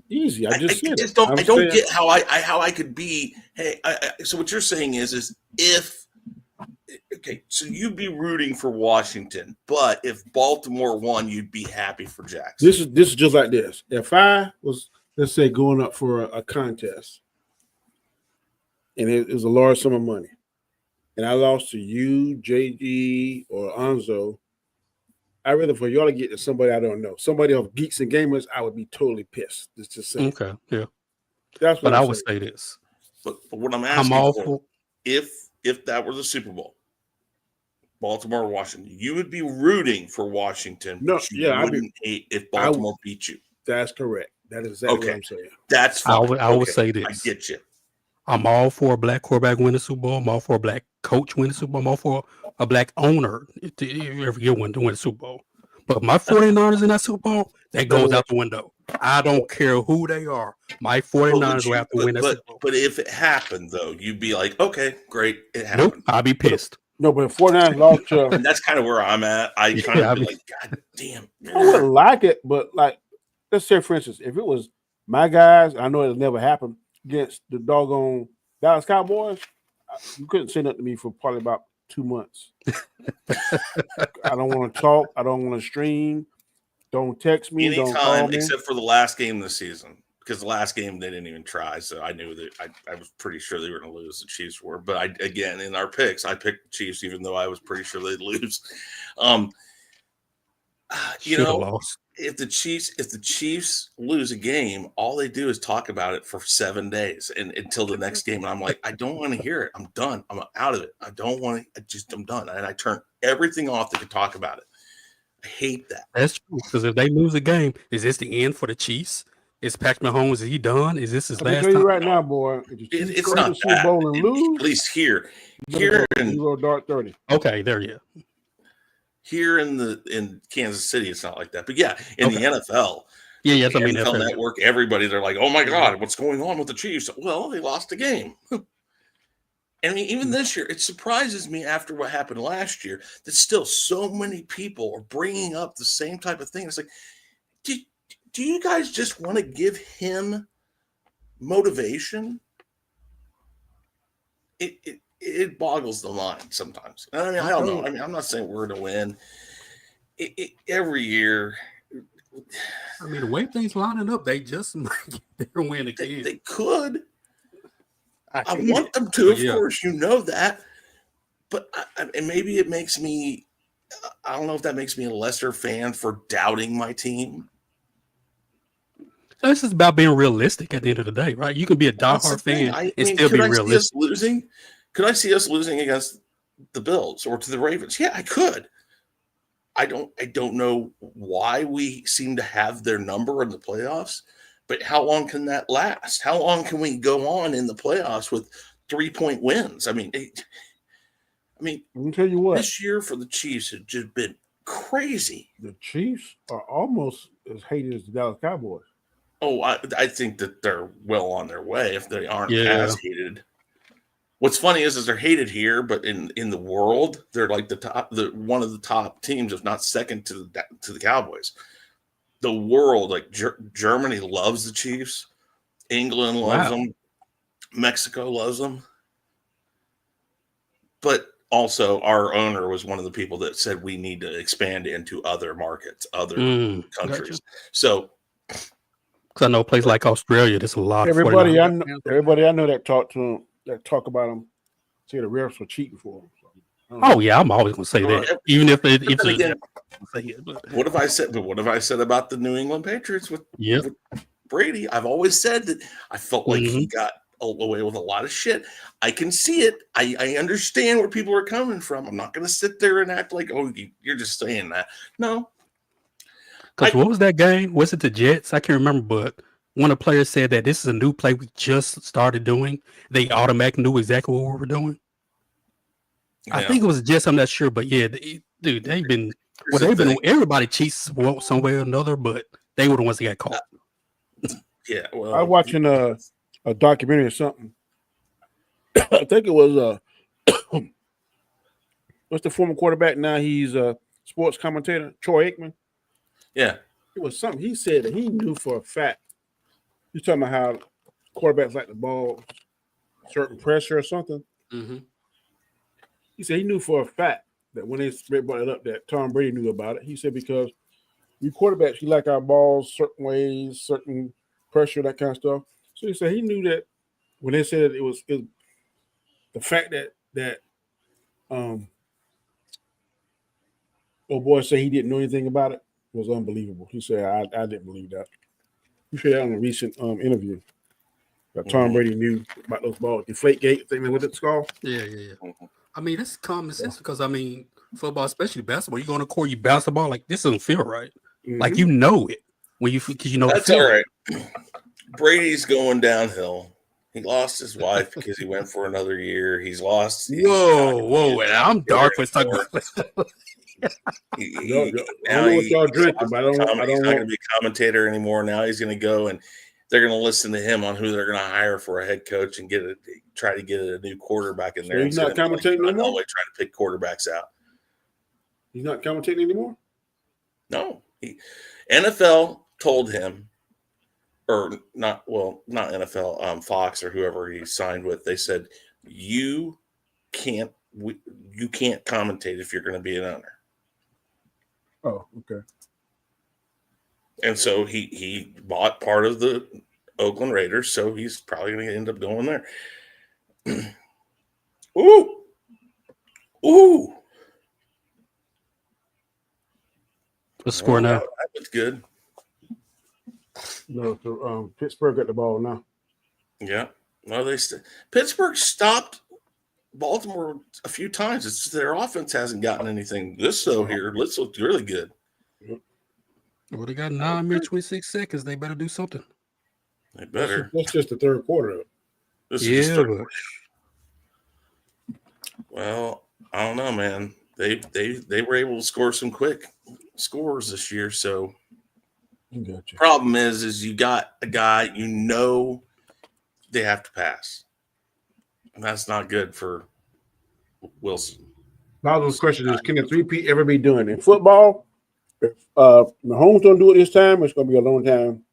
Easy. I don't get how I could be. Hey, so what you're saying is if okay, so you'd be rooting for Washington, but if Baltimore won, you'd be happy for Jackson. This is just like this. If I was, let's say, going up for a contest, and it was a large sum of money, and I lost to you, JG, or Nzo, I'd rather for y'all to get to somebody I don't know. Somebody of Geeks and Gamers, I would be totally pissed. Just to say. Okay, yeah. That's what I would say this. But what I'm asking for, if that were the Super Bowl, Baltimore or Washington, you would be rooting for Washington. No, I wouldn't hate if Baltimore beat you. That's correct. That is exactly what I'm saying. That's fine. I would say this. I get you. I'm all for a black quarterback winning the Super Bowl. I'm all for a black coach winning the Super Bowl. I'm all for a black owner to every year to win the Super Bowl. But my 49ers in that Super Bowl, that goes out the window. I don't care who they are. My 49ers will have to win that Super Bowl. But if it happened, though, you'd be like, okay, great, it Nope, happened. I'll be pissed. No, but if 49ers lost to, And that's kind of where I'm at. I kind of be like, God damn. I wouldn't like it, but like, let's say, for instance, if it was my guys, I know it'll never happen against the doggone Dallas Cowboys, you couldn't say nothing to me for probably about 2 months. I don't want to talk. I don't want to stream. Don't text me. Don't call me. Except for the last game of the season. Because the last game they didn't even try, so I knew that I was pretty sure they were going to lose. The Chiefs were, but again in our picks, I picked the Chiefs, even though I was pretty sure they'd lose. Lost. If the Chiefs lose a game, all they do is talk about it for 7 days and until the next game. And I'm like, I don't want to hear it. I'm done. I'm out of it. I don't want to. I'm done. And I turn everything off that could talk about it. I hate that. That's true. Because if they lose a game, is this the end for the Chiefs? Is Patrick Mahomes, is he done? Is this his last time? Right now, boy. It's not that. At least here in dark 30. Okay, there you go. Here in Kansas City, it's not like that. But yeah, in the NFL, yes, I mean NFL Network, everybody, they're like, oh my God, what's going on with the Chiefs? Well, they lost a game. I mean, even this year, it surprises me after what happened last year that still so many people are bringing up the same type of thing. It's like, do you guys just want to give him motivation? It boggles the mind sometimes. I mean, I don't know. I mean, I'm not saying we're going to win. Every year. I mean, the way things lining up, they just might get their win again. They could. I want them to, of course, you know that. But and maybe it makes me, I don't know if that makes me a lesser fan for doubting my team. It's just about being realistic at the end of the day, right? You can be a diehard fan and still be realistic. Could I see us losing against the Bills or to the Ravens? Yeah, I could. I don't know why we seem to have their number in the playoffs, but how long can that last? How long can we go on in the playoffs with 3-point wins? I mean, I'll tell you what. This year for the Chiefs has just been crazy. The Chiefs are almost as hated as the Dallas Cowboys. Oh, I think that they're well on their way if they aren't as hated. What's funny is they're hated here, but in the world, they're like one of the top teams, if not second to the Cowboys. The world, like Germany loves the Chiefs, England loves them, Mexico loves them. But also, our owner was one of the people that said we need to expand into other markets, other countries. Gotcha. So. Because I know a place like Australia, there's a lot everybody I know that talk about them say the refs were cheating for them. So, I'm always going to say that, even if what have I said? But what have I said about the New England Patriots with Brady? I've always said that I felt like he got away with a lot of shit. I can see it. I understand where people are coming from. I'm not going to sit there and act like, oh, you're just saying that. No. Because what was that game? Was it the Jets? I can't remember, but one of the players said that this is a new play we just started doing. They automatically knew exactly what we were doing. Yeah. I think it was the Jets. I'm not sure, but yeah, they've been everybody cheats some way or another, but they were the ones that got caught. Yeah, well, I was watching a documentary or something. I think it was what's the former quarterback now? He's a sports commentator, Troy Aikman. Yeah, it was something he said that he knew for a fact. He's talking about how quarterbacks like the ball, certain pressure or something. Mm-hmm. He said he knew for a fact that when they brought it up that Tom Brady knew about it. He said because we quarterbacks, we like our balls certain ways, certain pressure, that kind of stuff. So he said he knew that when they said it was the fact that old boy said he didn't know anything about it was unbelievable. He said I didn't believe that. He said that on a recent interview that Tom Brady knew about those balls. Deflate gate thing with it's called. Yeah. I mean, that's common sense because I mean, football, especially basketball, you go on the court, you bounce the ball like this doesn't feel right. Mm-hmm. Like you know it when because you know that's all right. Brady's going downhill. He lost his wife because he went for another year. He's lost. Whoa! And I'm dark for talking about He, I don't now know what he- y'all he's drinking, but I he's don't not going want. to be a commentator anymore. Now he's going to go and they're going to listen to him on who they're going to hire for a head coach and try to get a new quarterback in there. So he's not commentating no more? Trying to pick quarterbacks out. He's not commentating anymore? No. NFL told him, or not NFL, Fox or whoever he signed with, they said, you can't commentate if you're going to be an owner. Oh, okay. And so he bought part of the Oakland Raiders, so he's probably going to end up going there. Ooh. The score now. That was good. No, so Pittsburgh got the ball now. Yeah. No, Pittsburgh stopped Baltimore a few times. It's just their offense hasn't gotten anything. This looks really good. Well, they got 9 minutes, 26 seconds. They better do something. They better. That's just the third quarter. This is just but well, I don't know, man. They were able to score some quick scores this year. So Gotcha. problem is you got a guy they have to pass, and that's not good for Wilson. Bowser's question is: can a 3-peat ever be done in football? If Mahomes don't do it this time, it's going to be a long time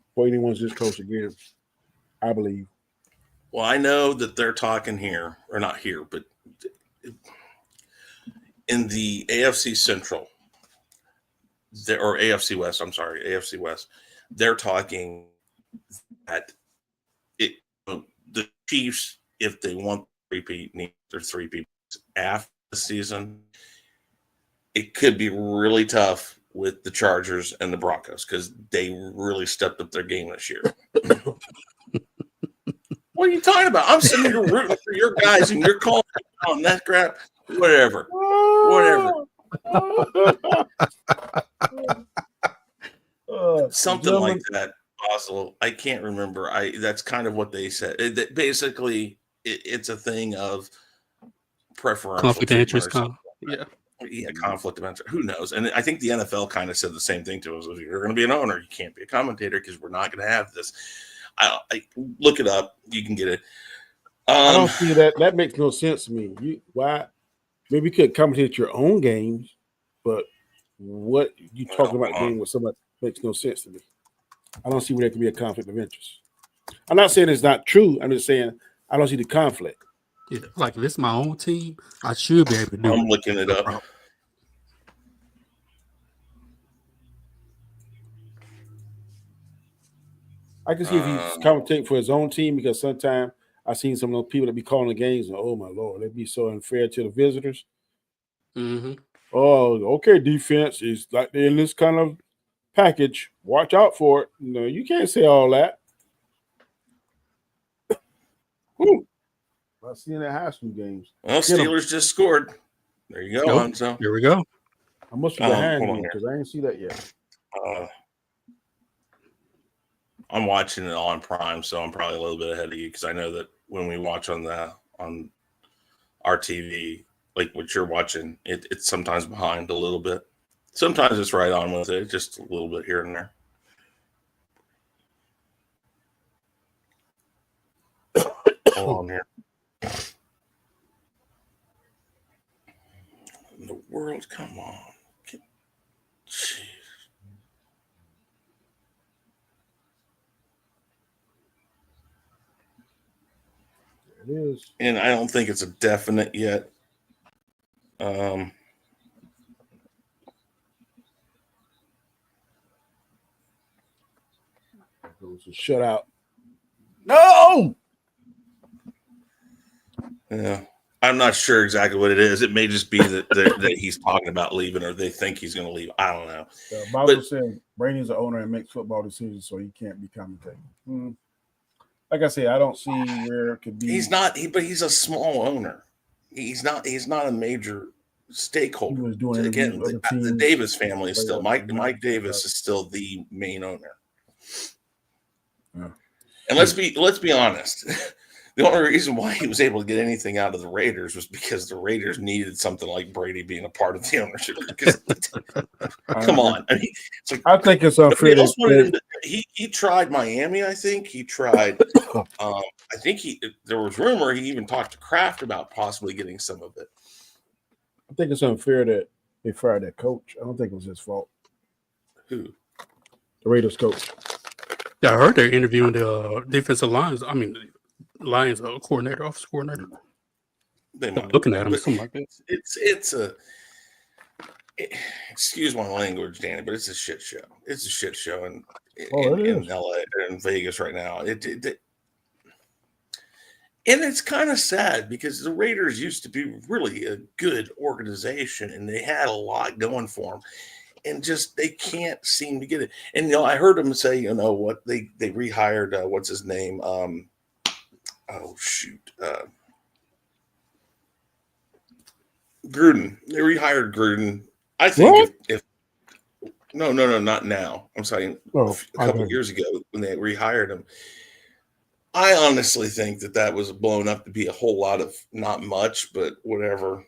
before anyone's this close again. I believe. Well, I know that they're talking here, or not here, but in the AFC Central, or AFC West. I'm sorry, AFC West. They're talking that the Chiefs, if they want 3-peat, need their 3-peat after the season. It could be really tough with the Chargers and the Broncos because they really stepped up their game this year. What are you talking about? I'm sitting here rooting for your guys and you're calling on that crap. Whatever. Something like that. Possible. I can't remember. That's kind of what they said. Basically, it's a thing of preferential conflict of interest. Conflict of interest. Who knows? And I think the NFL kind of said the same thing to us. If you're going to be an owner, you can't be a commentator because we're not going to have this. I look it up. You can get it. I don't see that. That makes no sense to me. Why? Maybe you could commentate your own games, but what you talking about a game with somebody makes no sense to me. I don't see where there can be a conflict of interest. I'm not saying it's not true. I'm just saying I don't see the conflict. Yeah, like if it's my own team, I should be able to do it. I'm looking it up. I can see if he's commentating for his own team because sometimes I've seen some of those people that be calling the games and oh my Lord, they'd be so unfair to the visitors. Mm-hmm. Oh, okay, defense is like they're in this kind of package. Watch out for it. No, you can't say all that. I've seen that high school games. Well, Steelers just scored. There you go, Nzo. Here we go. I must be behind you because I ain't see that yet. I'm watching it on Prime, so I'm probably a little bit ahead of you because I know that when we watch on our TV, like what you're watching, it's sometimes behind a little bit. Sometimes it's right on with it, just a little bit here and there. Hold on here. In the world, come on. Jeez. It is. And I don't think it's a definite yet. It was a shutout. No! Yeah. I'm not sure exactly what it is. It may just be that he's talking about leaving or they think he's going to leave. I don't know. Bible said Brady's the owner and makes football decisions, so he can't be commentating. Like I said, I don't see where it could be. He's not, but he's a small owner. He's not a major stakeholder. He was doing Again, the Davis family is still Mike Davis is still the main owner. Yeah. And let's be honest. The only reason why he was able to get anything out of the Raiders was because the Raiders needed something like Brady being a part of the ownership. Because come on, I mean, it's like I think it's unfair. nobody else wanted him to, he tried Miami. I think he tried. I think there was rumor he even talked to Kraft about possibly getting some of it. I think it's unfair that they fired that coach. I don't think it was his fault. Who? The Raiders coach. Yeah, I heard they're interviewing the defensive lines. I mean, Lions coordinator, office coordinator. They might Looking at him, something like that. Excuse my language, Danny, but it's a shit show. It's a shit show in LA and Vegas right now. And it's kind of sad because the Raiders used to be really a good organization and they had a lot going for them. And just they can't seem to get it. And I heard him say, what they rehired what's his name? Gruden. They rehired Gruden. I think if no, not now. I'm saying a couple of years ago when they rehired him. I honestly think that was blown up to be a whole lot of not much, but whatever.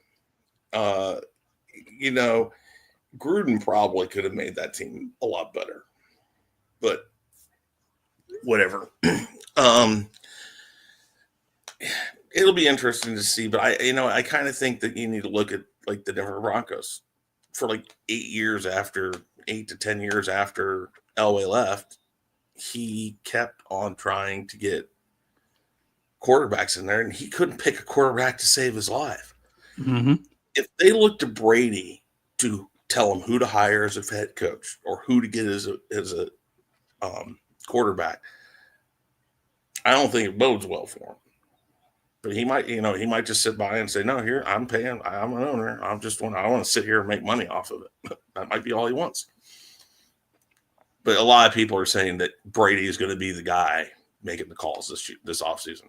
Gruden probably could have made that team a lot better, but whatever. It'll be interesting to see, but I kind of think that you need to look at like the Denver Broncos for like 8 to 10 years after Elway left. He kept on trying to get quarterbacks in there, and he couldn't pick a quarterback to save his life. Mm-hmm. If they looked to Brady to tell him who to hire as a head coach or who to get as a quarterback, I don't think it bodes well for him. But he might just sit by and say, "No, here I'm paying. I'm an owner. I want to sit here and make money off of it." That might be all he wants. But a lot of people are saying that Brady is going to be the guy making the calls this offseason.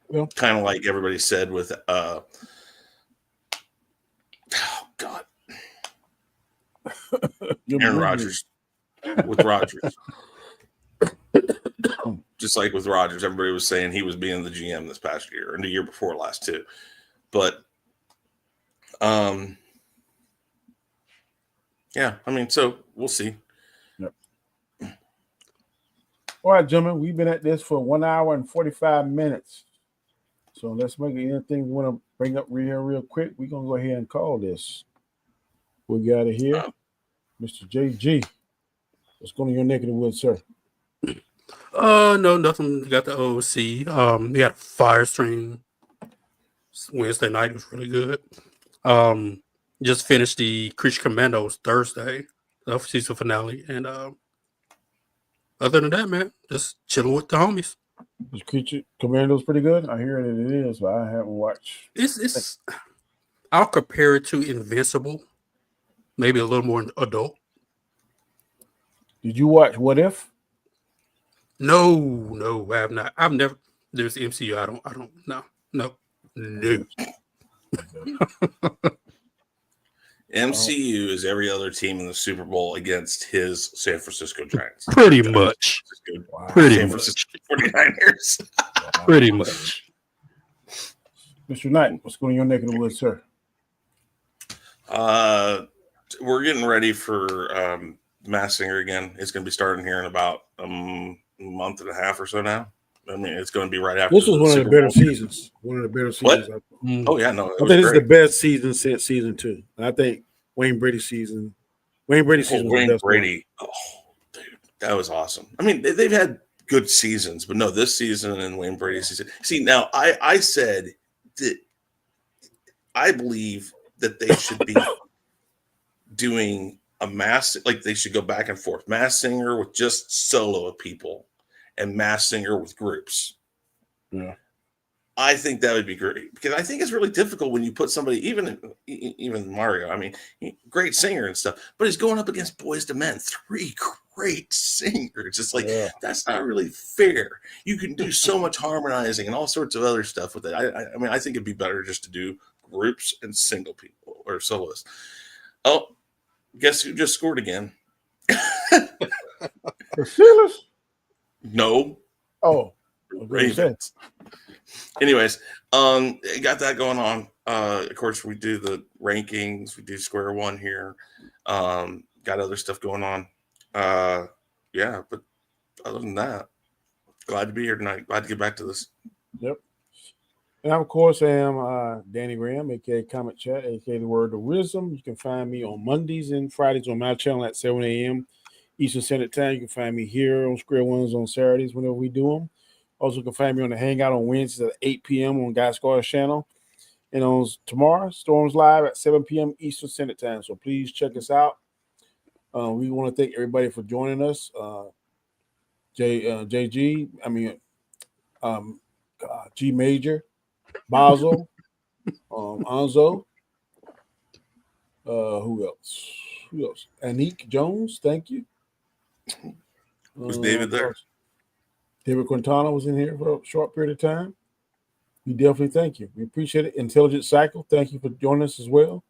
Well, kind of like everybody said with Aaron Rodgers with Rodgers. Just like with Rodgers, everybody was saying he was being the GM this past year and the year before last too. But so we'll see. Yep. All right, gentlemen, we've been at this for 1 hour and 45 minutes. So let's make anything we want to bring up real quick. We're going to go ahead and call this. We got it here. Mr. JG, what's going on in your neck of the woods, sir? No, nothing. We got the OC. We got a fire stream Wednesday night. It was really good. Just finished the Creature Commandos Thursday, the season finale. And other than that, man, just chilling with the homies. Is Creature Commandos pretty good? I hear that it is, but I haven't watched. It's I'll compare it to Invincible, maybe a little more adult. Did you watch What If? No, I have not. I've never. There's the MCU. I don't. No. MCU is every other team in the Super Bowl against his San Francisco Giants. Pretty much. San Francisco 49ers. Pretty much. Mr. Knight, what's going on in your neck of the woods, sir? We're getting ready for Mass Singer again. It's going to be starting here in about a month and a half or so now. I mean, it's going to be right after. This was one of the better seasons. One of the better seasons. Oh yeah, no. I think this is the best season since season 2. I think Wayne Brady's season. Wayne Brady's season. Wayne Brady. Oh, dude, that was awesome. I mean, they've had good seasons, but no, this season and Wayne Brady's season. See, now I said that I believe that they should be doing a mass, like they should go back and forth. Mass Singer with just solo people and Mass Singer with groups. Yeah. I think that would be great because I think it's really difficult when you put somebody, even Mario. I mean, great singer and stuff, but he's going up against Boyz II Men, 3 great singers. It's like that's not really fair. You can do so much harmonizing and all sorts of other stuff with it. I mean, I think it'd be better just to do groups and single people or soloists. Oh, guess who just scored again? The Steelers. No, Oh, Ravens. Anyways, got that going on. Of course, we do the rankings. We do square one here. Got other stuff going on. Yeah, but other than that, glad to be here tonight. Glad to get back to this. Yep. And I, of course, am Danny Graham, aka Comic Chat, aka the Word of Wisdom. You can find me on Mondays and Fridays on my channel at 7 a.m. Eastern Standard Time. You can find me here on Square Ones on Saturdays whenever we do them. Also, you can find me on the Hangout on Wednesdays at 8 p.m. on Guy Scar's channel. And on tomorrow, Storms Live at 7 p.m. Eastern Standard Time. So please check us out. We want to thank everybody for joining us. JG, G Major, Basel, Nzo. Who else? Anik Jones, thank you. Was David there? David Quintana was in here for a short period of time. We definitely thank you. We appreciate it. Intelligent Cycle, thank you for joining us as well.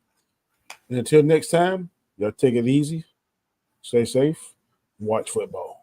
And until next time, y'all take it easy, stay safe, and watch football.